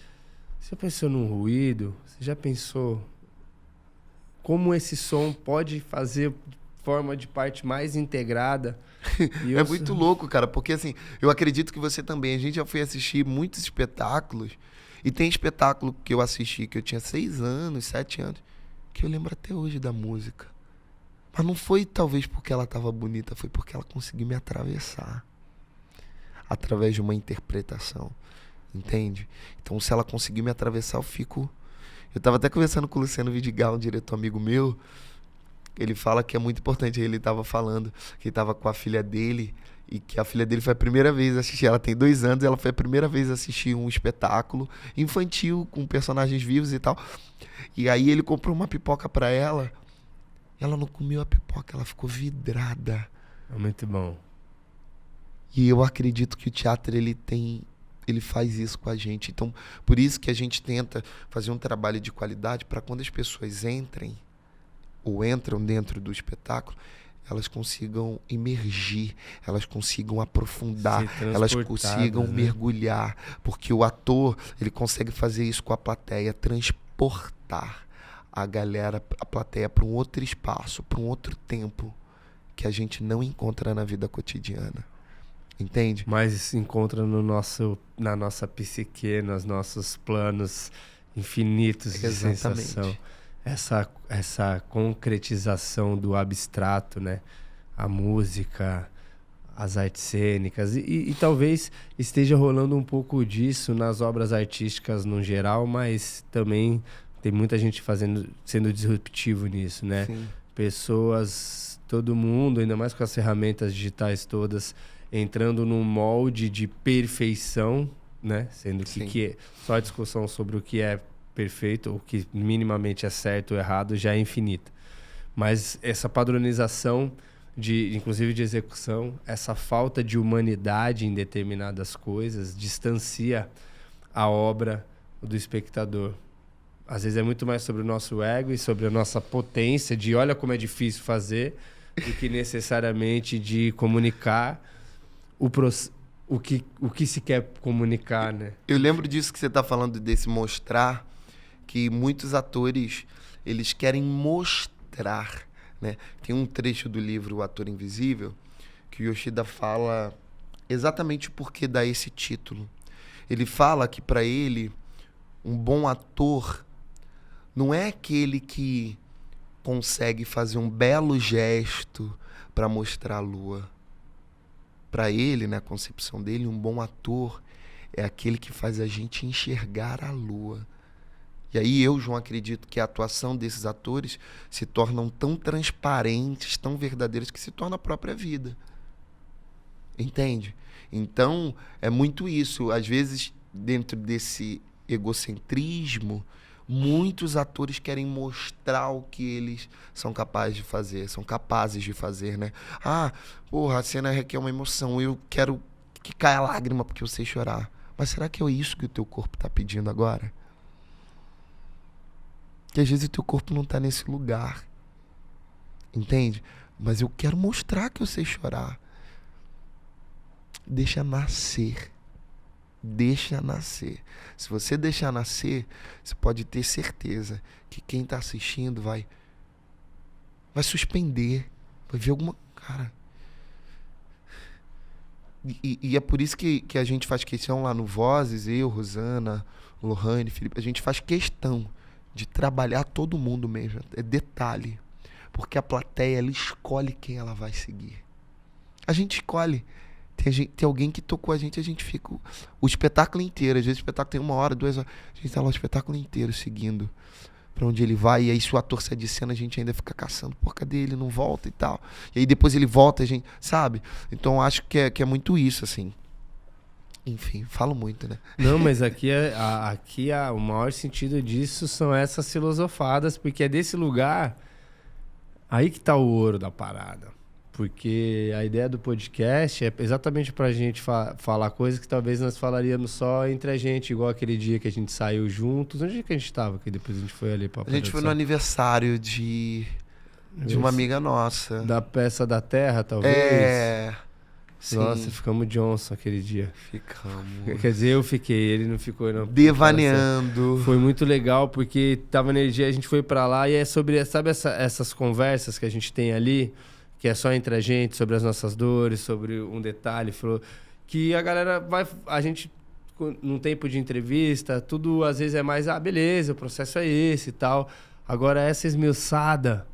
você pensou num ruído? Você já pensou como esse som pode fazer forma de parte mais integrada? E É muito louco, cara, porque assim, eu acredito que você também, a gente já foi assistir muitos espetáculos, e tem espetáculo que eu assisti, que eu tinha 6 anos, 7 anos, que eu lembro até hoje da música. Mas não foi talvez porque ela estava bonita, foi porque ela conseguiu me atravessar. Através de uma interpretação, entende? Então se ela conseguir me atravessar, eu fico... Eu tava até conversando com o Luciano Vidigal, um diretor amigo meu, ele fala que é muito importante, ele tava falando que ele tava com a filha dele, e que a filha dele foi a primeira vez assistir, ela tem 2 anos, ela foi a primeira vez assistir um espetáculo infantil, com personagens vivos e tal, e aí ele comprou uma pipoca pra ela, ela não comeu a pipoca, ela ficou vidrada. É muito bom. E eu acredito que o teatro, ele faz isso com a gente. Então, por isso que a gente tenta fazer um trabalho de qualidade para quando as pessoas entrem ou entram dentro do espetáculo, elas consigam imergir, elas consigam aprofundar, elas consigam mergulhar. Porque o ator, ele consegue fazer isso com a plateia, transportar a galera, a plateia para um outro espaço, para um outro tempo que a gente não encontra na vida cotidiana. Entende? Mas se encontra na nossa psique, nos nossos planos infinitos de sensação. Essa concretização do abstrato, né? A música, as artes cênicas. E talvez esteja rolando um pouco disso nas obras artísticas no geral, mas também tem muita gente sendo disruptivo nisso, né? Sim. Pessoas, todo mundo, ainda mais com as ferramentas digitais todas, entrando num molde de perfeição, né? Sendo que só a discussão sobre o que é perfeito, o que minimamente é certo ou errado, já é infinita. Mas essa padronização, inclusive de execução, essa falta de humanidade em determinadas coisas, distancia a obra do espectador. Às vezes é muito mais sobre o nosso ego e sobre a nossa potência de olha como é difícil fazer, do que necessariamente de comunicar o que se quer comunicar, né? Eu lembro disso que você está falando, desse mostrar, que muitos atores, eles querem mostrar, né? Tem um trecho do livro O Ator Invisível, que o Yoshida fala exatamente o porquê dá esse título. Ele fala que, para ele, um bom ator não é aquele que consegue fazer um belo gesto para mostrar a lua. Para ele, na concepção dele, um bom ator é aquele que faz a gente enxergar a lua. E aí eu, João, acredito que a atuação desses atores se tornam tão transparentes, tão verdadeiras, que se torna a própria vida. Entende? Então, é muito isso. Às vezes, dentro desse egocentrismo, muitos atores querem mostrar o que eles são capazes de fazer, né? Ah, porra, a cena requer uma emoção, eu quero que caia a lágrima porque eu sei chorar. Mas será que é isso que o teu corpo está pedindo agora? Que às vezes o teu corpo não está nesse lugar. Entende? Mas eu quero mostrar que eu sei chorar. Deixa nascer. Deixa nascer. Se você deixar nascer, você pode ter certeza que quem está assistindo vai suspender, vai ver alguma... Cara... E é por isso que a gente faz questão lá no Vozes, eu, Rosana, Lohane, Felipe, a gente faz questão de trabalhar todo mundo mesmo. É detalhe. Porque a plateia, ela escolhe quem ela vai seguir. A gente escolhe. Tem alguém que tocou a gente fica o espetáculo inteiro. Às vezes o espetáculo tem 1 hora, 2 horas. A gente tá lá o espetáculo inteiro seguindo pra onde ele vai. E aí se o ator sai de cena, a gente ainda fica caçando. Pô, cadê ele? Não volta e tal. E aí depois ele volta, a gente... Sabe? Então eu acho que é muito isso, assim. Enfim, falo muito, né? Não, mas aqui o maior sentido disso são essas filosofadas. Porque é desse lugar... Aí que tá o ouro da parada. Porque a ideia do podcast é exatamente pra gente falar coisas que talvez nós falaríamos só entre a gente, igual aquele dia que a gente saiu juntos. Onde é que a gente tava? Que depois a gente foi ali pra... A gente foi no aniversário de uma amiga nossa. Da peça da Terra, talvez? Sim. Nossa, ficamos Johnson aquele dia. Ficamos. Quer dizer, eu fiquei, ele não ficou, não. Devaneando. Foi muito legal, porque tava energia, a gente foi pra lá e é sobre, sabe essas conversas que a gente tem ali, que é só entre a gente, sobre as nossas dores, sobre um detalhe, falou, que a galera a gente, num tempo de entrevista, tudo às vezes é mais, beleza, o processo é esse e tal. Agora essa esmiuçada,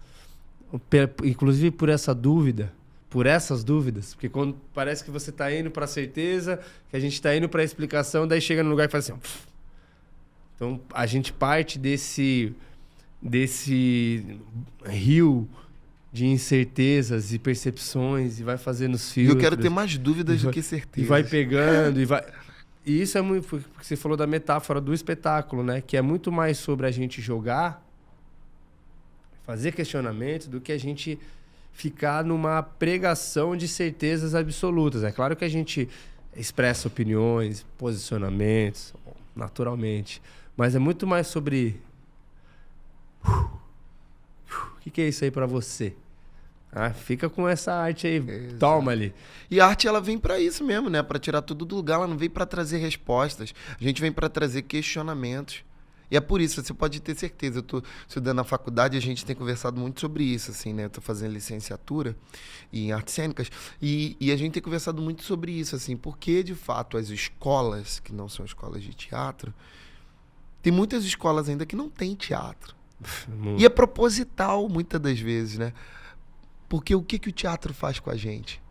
inclusive por essas dúvidas, porque quando parece que você tá indo pra certeza, que a gente tá indo pra explicação, daí chega no lugar e faz assim, ó. Então a gente parte desse rio de incertezas e percepções e vai fazendo os filtros. E eu quero ter mais dúvidas do que certeza. E vai pegando, E isso é muito... Porque você falou da metáfora do espetáculo, né? Que é muito mais sobre a gente jogar, fazer questionamentos, do que a gente ficar numa pregação de certezas absolutas. É claro que a gente expressa opiniões, posicionamentos, naturalmente. Mas é muito mais sobre... O que é isso aí pra você? Fica com essa arte aí, Exato. Toma ali. E a arte, ela vem pra isso mesmo, né? Pra tirar tudo do lugar, ela não vem pra trazer respostas. A gente vem pra trazer questionamentos. E é por isso, você pode ter certeza. Eu tô estudando na faculdade e a gente tem conversado muito sobre isso, assim, né? Eu tô fazendo licenciatura em artes cênicas e a gente tem conversado muito sobre isso, assim. Porque, de fato, as escolas, que não são escolas de teatro, tem muitas escolas ainda que não tem teatro. E é proposital, muitas das vezes, né? Porque o que o teatro faz com a gente?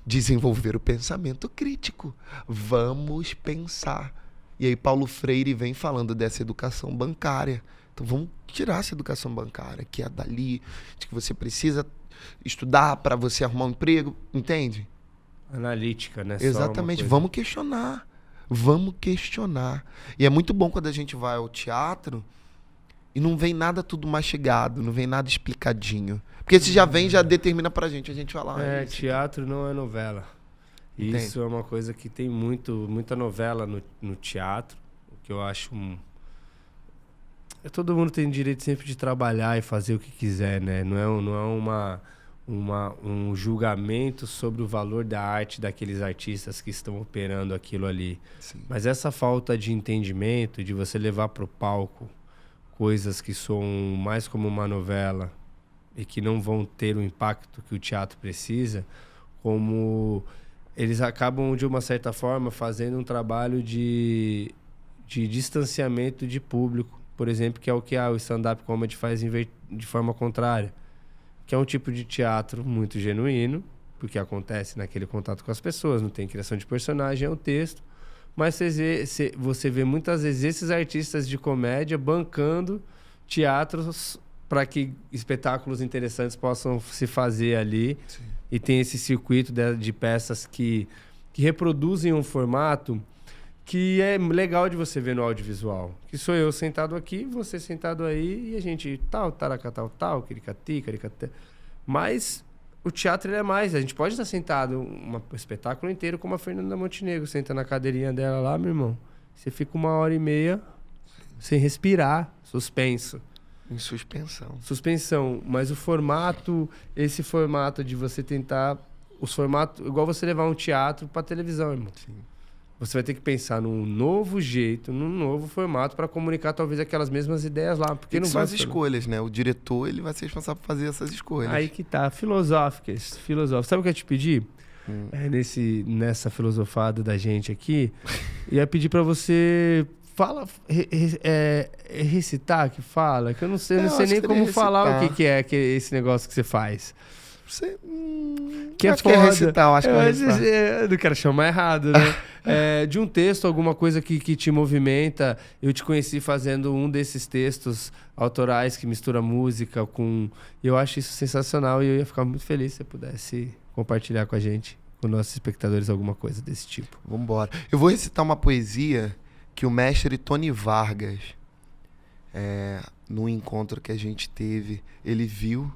Desenvolver o pensamento crítico. Vamos pensar. E aí Paulo Freire vem falando dessa educação bancária. Então vamos tirar essa educação bancária, que é dali, de que você precisa estudar para você arrumar um emprego, entende? Analítica, né? Exatamente. Vamos questionar. Vamos questionar. E é muito bom quando a gente vai ao teatro e não vem nada tudo mastigado, não vem nada explicadinho. Porque se já vem, já determina pra gente. A gente vai lá. Teatro não é novela. Entende? Isso é uma coisa que tem muita novela no teatro. O que eu acho todo mundo tem direito sempre de trabalhar e fazer o que quiser, né? Não é um julgamento sobre o valor da arte daqueles artistas que estão operando aquilo ali. Sim. Mas essa falta de entendimento, de você levar pro palco coisas que são mais como uma novela e que não vão ter o impacto que o teatro precisa, como eles acabam, de uma certa forma, fazendo um trabalho de distanciamento de público, por exemplo, que é o que o stand-up comedy faz de forma contrária, que é um tipo de teatro muito genuíno, porque acontece naquele contato com as pessoas, não tem criação de personagem, é um texto, mas você vê muitas vezes esses artistas de comédia bancando teatros para que espetáculos interessantes possam se fazer ali. Sim. E tem esse circuito de peças que reproduzem um formato que é legal de você ver no audiovisual. Que sou eu sentado aqui, você sentado aí, e a gente taraca, tal, caricati. Mas o teatro ele é mais. A gente pode estar sentado um espetáculo inteiro como a Fernanda Montenegro. Senta na cadeirinha dela lá, meu irmão. Você fica 1h30 sem respirar, suspenso. Em suspensão. Suspensão. Mas o formato, esse formato de você tentar... Os formatos... Igual você levar um teatro pra televisão, irmão. Sim. Você vai ter que pensar num novo jeito, num novo formato para comunicar talvez aquelas mesmas ideias lá. Porque não são as escolhas, né? O diretor, ele vai ser responsável por fazer essas escolhas. Aí que tá. Filosóficas. Sabe o que eu te pedi? Nessa filosofada da gente aqui, ia pedir para você... recitar que fala, que eu não sei nem como falar o que é esse negócio que você faz. Você, que é foda. Que é recitar, eu acho que é recitar. Eu não quero chamar errado, né? De um texto, alguma coisa que te movimenta. Eu te conheci fazendo um desses textos autorais que mistura música com... Eu acho isso sensacional e eu ia ficar muito feliz se você pudesse compartilhar com a gente, com nossos espectadores, alguma coisa desse tipo. Vambora. Eu vou recitar uma poesia que o mestre Tony Vargas, num encontro que a gente teve, ele viu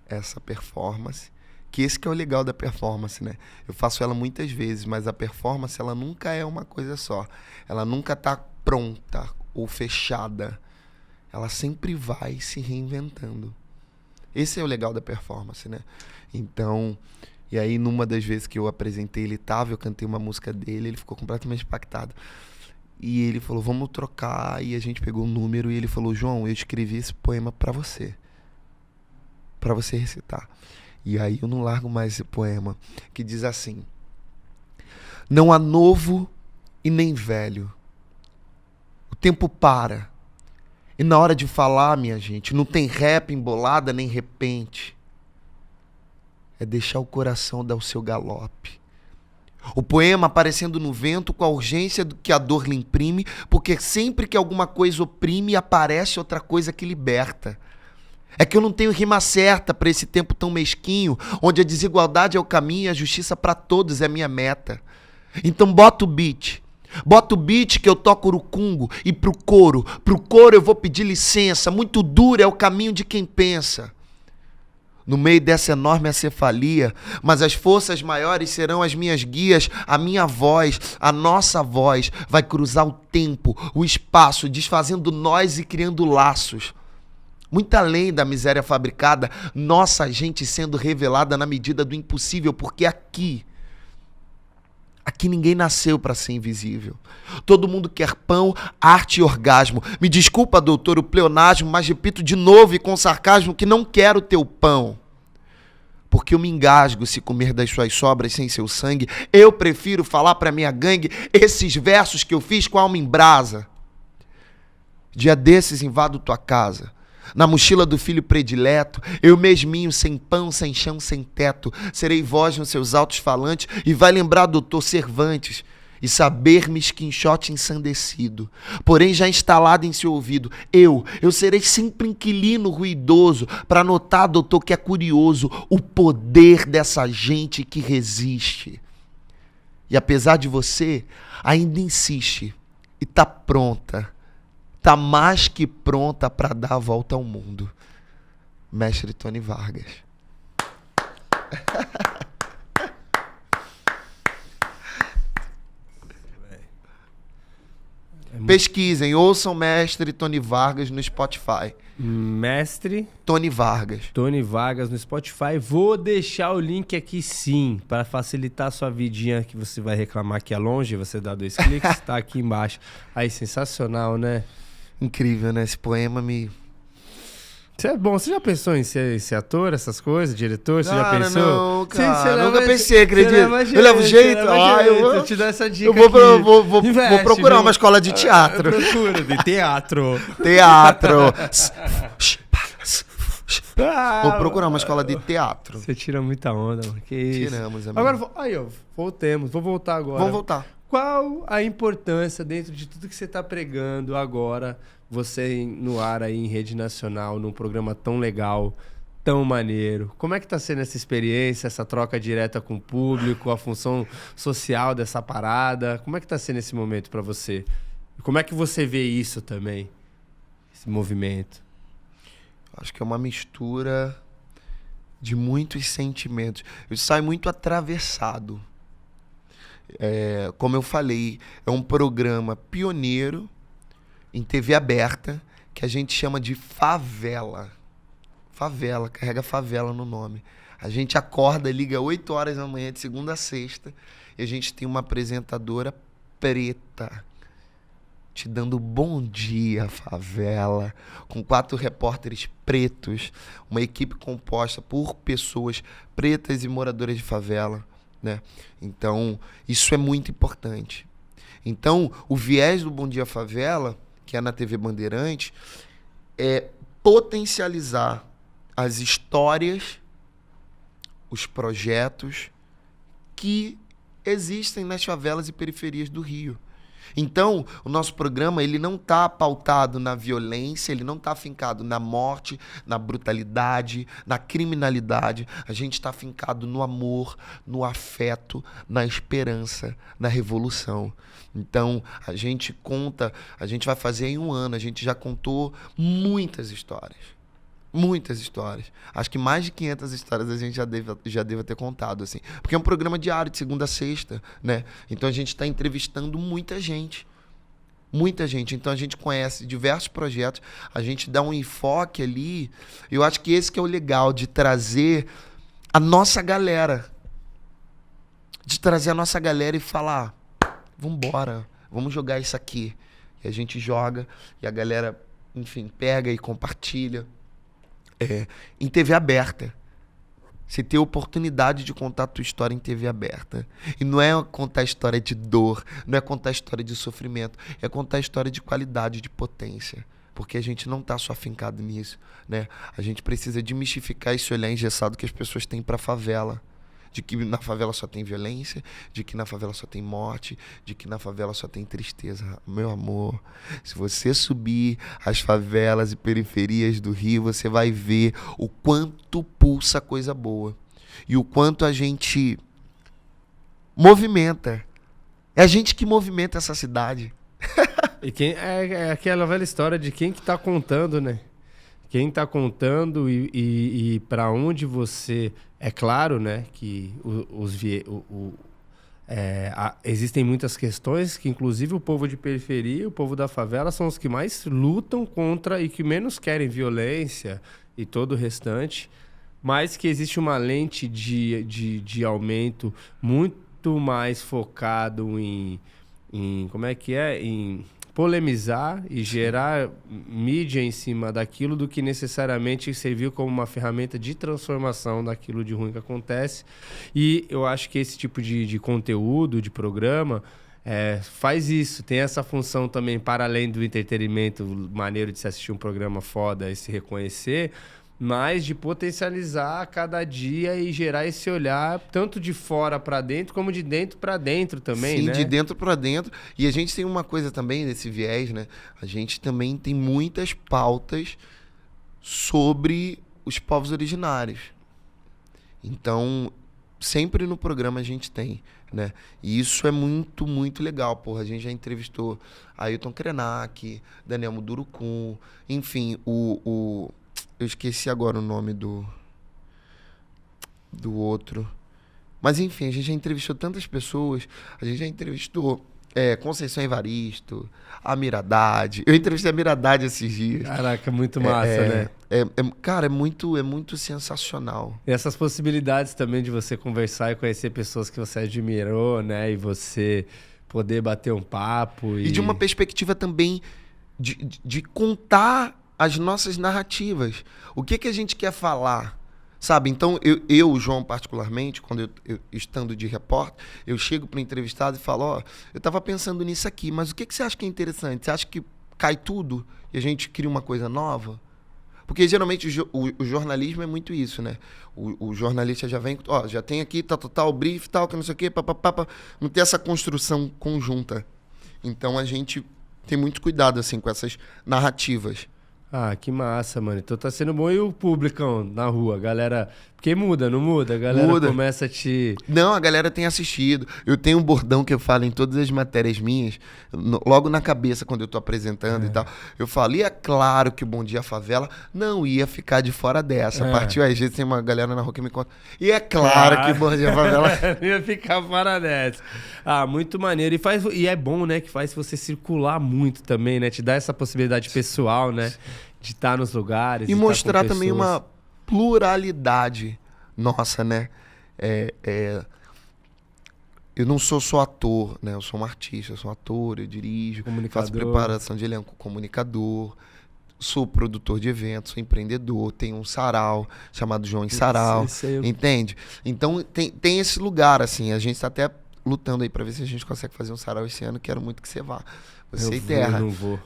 essa performance, que esse que é o legal da performance, né? Eu faço ela muitas vezes, mas a performance, ela nunca é uma coisa só. Ela nunca tá pronta ou fechada. Ela sempre vai se reinventando. Esse é o legal da performance, né? Então, e aí numa das vezes que eu apresentei, eu cantei uma música dele, ele ficou completamente impactado. E ele falou, vamos trocar, e a gente pegou o número e ele falou, João, eu escrevi esse poema pra você recitar. E aí eu não largo mais esse poema, que diz assim: não há novo e nem velho. O tempo para. E na hora de falar, minha gente, não tem rap, embolada, nem repente. É deixar o coração dar o seu galope. O poema aparecendo no vento com a urgência que a dor lhe imprime, porque sempre que alguma coisa oprime, aparece outra coisa que liberta. É que eu não tenho rima certa para esse tempo tão mesquinho, onde a desigualdade é o caminho e a justiça para todos é minha meta. Então bota o beat. Bota o beat que eu toco urucungo e pro coro eu vou pedir licença. Muito duro é o caminho de quem pensa. No meio dessa enorme acefalia, mas as forças maiores serão as minhas guias, a minha voz, a nossa voz vai cruzar o tempo, o espaço, desfazendo nós e criando laços. Muito além da miséria fabricada, nossa gente sendo revelada na medida do impossível, porque aqui ninguém nasceu para ser invisível. Todo mundo quer pão, arte e orgasmo. Me desculpa, doutor, o pleonasmo, mas repito de novo e com sarcasmo que não quero teu pão. Porque eu me engasgo se comer das suas sobras sem seu sangue. Eu prefiro falar pra minha gangue esses versos que eu fiz com a alma em brasa. Dia desses invado tua casa. Na mochila do filho predileto, eu mesminho, sem pão, sem chão, sem teto, serei voz nos seus altos falantes e vai lembrar doutor Cervantes e saber-me esquinchote ensandecido, porém já instalado em seu ouvido. Eu serei sempre inquilino ruidoso para notar, doutor, que é curioso o poder dessa gente que resiste. E apesar de você, ainda insiste e tá pronta. Tá mais que pronta para dar a volta ao mundo. Mestre Tony Vargas. Pesquisem, ouçam Mestre Tony Vargas no Spotify. Mestre Tony Vargas. Tony Vargas no Spotify. Vou deixar o link aqui sim, para facilitar a sua vidinha, que você vai reclamar que é longe, você dá 2 cliques, tá aqui embaixo. Aí, sensacional, né? Incrível, né? Esse poema me... Você já pensou em ser ator, essas coisas, diretor? Você já pensou? Não, cara. Nunca pensei, acredito. Eu levo jeito? Eu te dou essa dica. Vou procurar uma escola de teatro. Procura, de teatro. Vou procurar uma escola de teatro. Você tira muita onda, mano. Que isso. Tiramos, amigo. Agora, voltemos. Vou voltar agora. Vamos voltar. Qual a importância dentro de tudo que você está pregando agora, você no ar aí em rede nacional, num programa tão legal, tão maneiro? Como é que está sendo essa experiência, essa troca direta com o público, a função social dessa parada? Como é que está sendo esse momento para você? Como é que você vê isso também, esse movimento? Acho que é uma mistura de muitos sentimentos. Eu saio muito atravessado. Como eu falei, é um programa pioneiro em TV aberta que a gente chama de favela. Favela, carrega favela no nome. A gente acorda, liga 8 horas da manhã de segunda a sexta e a gente tem uma apresentadora preta te dando bom dia, favela, com 4 repórteres pretos, uma equipe composta por pessoas pretas e moradoras de favela. Né? Então, isso é muito importante. Então, o viés do Bom Dia Favela, que é na TV Bandeirantes, é potencializar as histórias, os projetos que existem nas favelas e periferias do Rio. Então, o nosso programa ele não está pautado na violência, ele não está afincado na morte, na brutalidade, na criminalidade. A gente está afincado no amor, no afeto, na esperança, na revolução. Então, a gente vai fazer em 1 ano, a gente já contou muitas histórias. Muitas histórias. Acho que mais de 500 histórias a gente já deva ter contado, assim. Porque é um programa diário, de segunda a sexta, né? Então a gente está entrevistando muita gente. Muita gente. Então a gente conhece diversos projetos, a gente dá um enfoque ali. Eu acho que esse que é o legal de trazer a nossa galera. De trazer a nossa galera e falar, vambora, vamos jogar isso aqui. E a gente joga e a galera, enfim, pega e compartilha. Em TV aberta. Você ter a oportunidade de contar a tua história em TV aberta. E não é contar a história de dor, não é contar a história de sofrimento, é contar a história de qualidade, de potência. Porque a gente não tá só afincado nisso, né? A gente precisa desmistificar esse olhar engessado que as pessoas têm pra favela. De que na favela só tem violência, de que na favela só tem morte, de que na favela só tem tristeza. Meu amor, se você subir as favelas e periferias do Rio, você vai ver o quanto pulsa coisa boa. E o quanto a gente movimenta. É a gente que movimenta essa cidade. E quem é aquela velha história de quem que tá contando, né? Quem tá contando e para onde você... É claro, né, que existem muitas questões que, inclusive, o povo de periferia, o povo da favela, são os que mais lutam contra e que menos querem violência e todo o restante, mas que existe uma lente de aumento muito mais focado em como é que é? Em polemizar e gerar mídia em cima daquilo do que necessariamente serviu como uma ferramenta de transformação daquilo de ruim que acontece. E eu acho que esse tipo de conteúdo, de programa, faz isso. Tem essa função também, para além do entretenimento, maneiro de se assistir um programa foda e se reconhecer, mas de potencializar a cada dia e gerar esse olhar tanto de fora para dentro como de dentro para dentro também, Sim, né? de dentro para dentro. E a gente tem uma coisa também nesse viés, né? A gente também tem muitas pautas sobre os povos originários. Então, sempre no programa a gente tem, né? E isso é muito, muito legal, porra. A gente já entrevistou Ailton Krenak, Daniel Mundurucum, enfim, eu esqueci agora o nome do outro. Mas, enfim, a gente já entrevistou tantas pessoas. A gente já entrevistou Conceição Evaristo, a Miradade. Eu entrevistei a Miradade esses dias. Caraca, muito massa, né? Cara, é muito sensacional. E essas possibilidades também de você conversar e conhecer pessoas que você admirou, né? E você poder bater um papo. E de uma perspectiva também de contar as nossas narrativas. O que a gente quer falar, sabe? Então, eu João, particularmente, quando eu estando de repórter, eu chego para o entrevistado e falo, eu estava pensando nisso aqui, mas o que você acha que é interessante? Você acha que cai tudo e a gente cria uma coisa nova? Porque, geralmente, o jornalismo é muito isso, né? O jornalista já vem, já tem aqui, o brief, tal, que não sei o quê, não tem essa construção conjunta. Então, a gente tem muito cuidado, assim, com essas narrativas. Ah, que massa, mano. Então tá sendo bom. E o público na rua, galera... Porque muda, não muda? A galera começa a te... Não, a galera tem assistido. Eu tenho um bordão que eu falo em todas as matérias minhas, logo na cabeça, quando eu tô apresentando e tal. Eu falo, e é claro que o Bom Dia Favela não ia ficar de fora dessa. A partir às vezes tem uma galera na rua que me conta. E é claro que o Bom Dia Favela... não ia ficar fora dessa. Ah, muito maneiro. E é bom, né? Que faz você circular muito também, né? Te dá essa possibilidade pessoal, né? De estar nos lugares. E mostrar também uma pluralidade nossa, né? Eu não sou só ator, né? Eu sou um artista, eu sou um ator, eu dirijo, faço preparação de elenco, comunicador, sou produtor de eventos, sou empreendedor, tenho um sarau chamado João em Sarau, entende? Então tem esse lugar, assim, a gente está até lutando aí para ver se a gente consegue fazer um sarau esse ano, quero muito que você vá. Você e Terra. Eu não vou.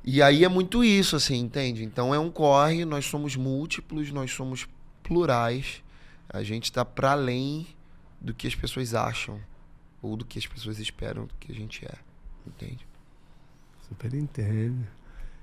E aí é muito isso, assim, entende? Então é um corre, nós somos múltiplos, nós somos plurais, a gente está para além do que as pessoas acham ou do que as pessoas esperam do que a gente é, entende? Super entendo.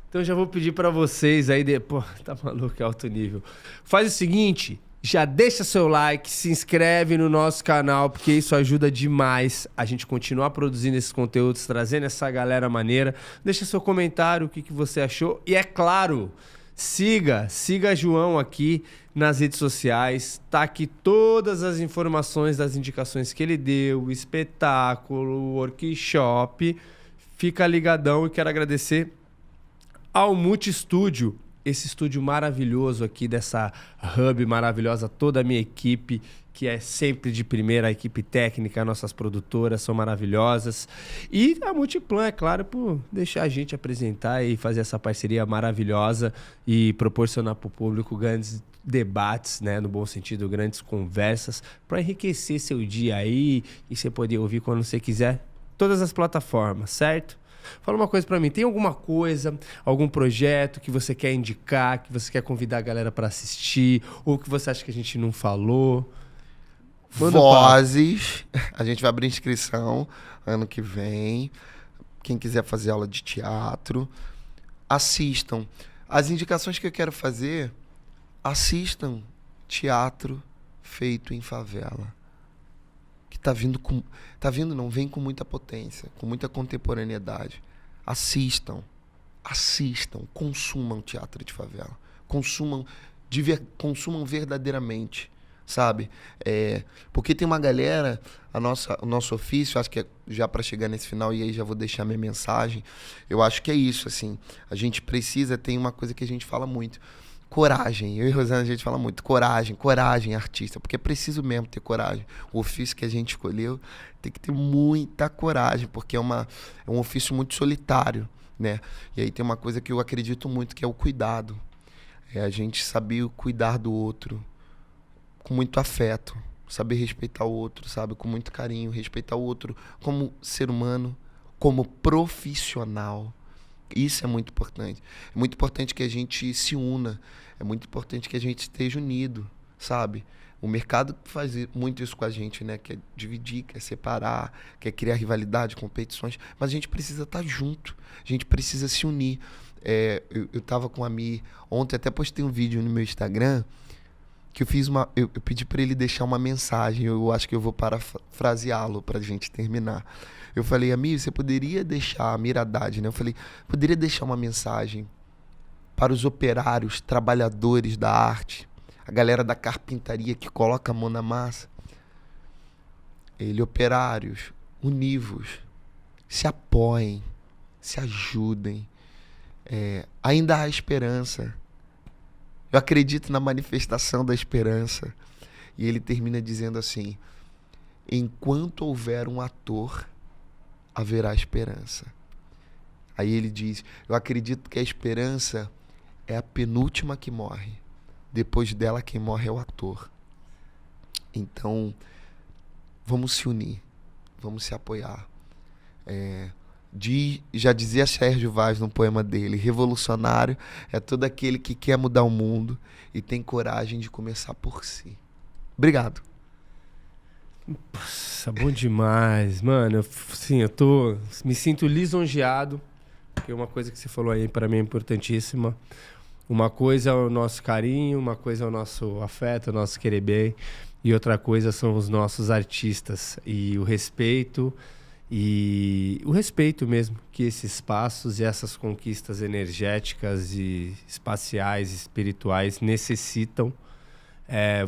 Então já vou pedir para vocês aí, pô, tá maluco, é alto nível. Faz o seguinte, já deixa seu like, se inscreve no nosso canal, porque isso ajuda demais a gente continuar produzindo esses conteúdos, trazendo essa galera maneira. Deixa seu comentário, o que você achou. E é claro, siga João aqui nas redes sociais. Tá aqui todas as informações das indicações que ele deu, o espetáculo, o workshop. fica ligadão e quero agradecer ao Multi Estúdio, esse estúdio maravilhoso aqui dessa hub maravilhosa, toda a minha equipe, que é sempre de primeira, a equipe técnica, nossas produtoras são maravilhosas. E a Multiplan, é claro, por deixar a gente apresentar e fazer essa parceria maravilhosa e proporcionar para o público grandes debates, né, no bom sentido, grandes conversas, para enriquecer seu dia aí e você poder ouvir quando você quiser. Todas as plataformas, certo? Fala uma coisa pra mim, tem alguma coisa, algum projeto que você quer indicar, que você quer convidar a galera pra assistir, ou que você acha que a gente não falou? Manda Vozes, a gente vai abrir inscrição ano que vem. Quem quiser fazer aula de teatro, assistam. As indicações que eu quero fazer, assistam teatro feito em favela. Que vem com muita potência, com muita contemporaneidade. Assistam, consumam teatro de favela. Consumam verdadeiramente, sabe? Porque tem uma galera, o nosso ofício, acho que é já para chegar nesse final, e aí já vou deixar minha mensagem, eu acho que é isso, assim, a gente precisa, tem uma coisa que a gente fala muito, coragem. Eu e Rosana, a gente fala muito. Coragem, artista. Porque é preciso mesmo ter coragem. O ofício que a gente escolheu tem que ter muita coragem, porque é um ofício muito solitário, né? E aí tem uma coisa que eu acredito muito, que é o cuidado. É a gente saber cuidar do outro com muito afeto. Saber respeitar o outro, sabe? Com muito carinho. Respeitar o outro como ser humano, como profissional. Isso é muito importante. É muito importante que a gente se una. É muito importante que a gente esteja unido, sabe? O mercado faz muito isso com a gente, né? Quer dividir, quer separar, quer criar rivalidade, competições. Mas a gente precisa estar junto. A gente precisa se unir. Eu tava com a Mi ontem, até postei um vídeo no meu Instagram que eu pedi para ele deixar uma mensagem. Eu acho que eu vou parafraseá-lo pra gente terminar. Eu falei, amigo, você poderia deixar, a Miradade, né? Eu falei, poderia deixar uma mensagem para os operários, trabalhadores da arte, a galera da carpintaria que coloca a mão na massa. Operários, univos, se apoiem, se ajudem. Ainda há esperança. Eu acredito na manifestação da esperança. E ele termina dizendo assim, enquanto houver um ator, haverá esperança. Aí ele diz, eu acredito que a esperança é a penúltima que morre. Depois dela, quem morre é o ator. Então, vamos se unir, vamos se apoiar. Já dizia Sérgio Vaz no poema dele, revolucionário é todo aquele que quer mudar o mundo e tem coragem de começar por si. Obrigado. Nossa, bom demais, mano. Me sinto lisonjeado, porque uma coisa que você falou aí para mim é importantíssima. Uma coisa é o nosso carinho, uma coisa é o nosso afeto, o nosso querer bem, e outra coisa são os nossos artistas e o respeito mesmo que esses espaços e essas conquistas energéticas e espaciais, espirituais necessitam.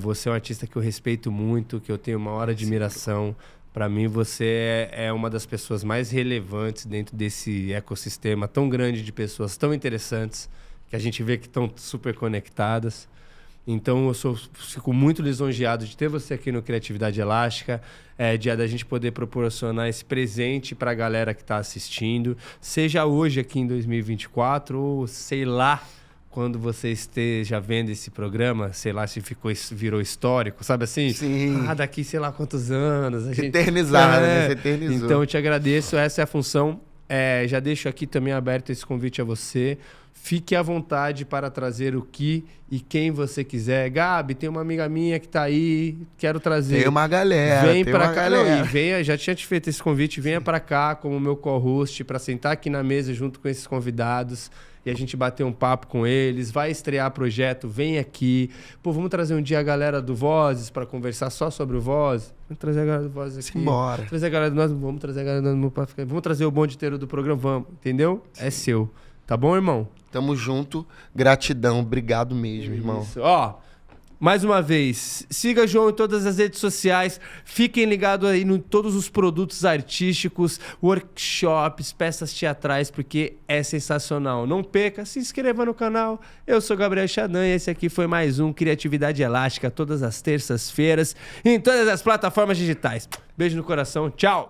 Você é um artista que eu respeito muito, que eu tenho uma maior admiração. Para mim, você é uma das pessoas mais relevantes dentro desse ecossistema tão grande de pessoas tão interessantes, que a gente vê que estão super conectadas. Então, eu fico muito lisonjeado de ter você aqui no Criatividade Elástica, da gente poder proporcionar esse presente para a galera que está assistindo, seja hoje aqui em 2024 ou sei lá, quando você esteja vendo esse programa, sei lá se virou histórico, sabe assim? Sim. Daqui sei lá quantos anos. Eternizado, né? Você eternizou. Então eu te agradeço, essa é a função. Já deixo aqui também aberto esse convite a você. Fique à vontade para trazer o que e quem você quiser. Gabi, tem uma amiga minha que tá aí, quero trazer. Tem uma galera. Vem para cá. Não, e venha, já tinha te feito esse convite, venha para cá como meu co-host, para sentar aqui na mesa junto com esses convidados e a gente bater um papo com eles. Vai estrear projeto, vem aqui. Pô, vamos trazer um dia a galera do Vozes para conversar só sobre o Vozes. Vamos trazer a galera do Vozes aqui. Simbora. Vamos trazer a galera vamos trazer o bonde inteiro do programa, vamos. Entendeu? Sim. É seu. Tá bom, irmão? Tamo junto. Gratidão. Obrigado mesmo, irmão. Isso. Ó, Mais uma vez, siga João em todas as redes sociais, fiquem ligados aí em todos os produtos artísticos, workshops, peças teatrais, porque é sensacional. Não perca, se inscreva no canal. Eu sou Gabriel Chadan e esse aqui foi mais um Criatividade Elástica, todas as terças-feiras, em todas as plataformas digitais. Beijo no coração, tchau!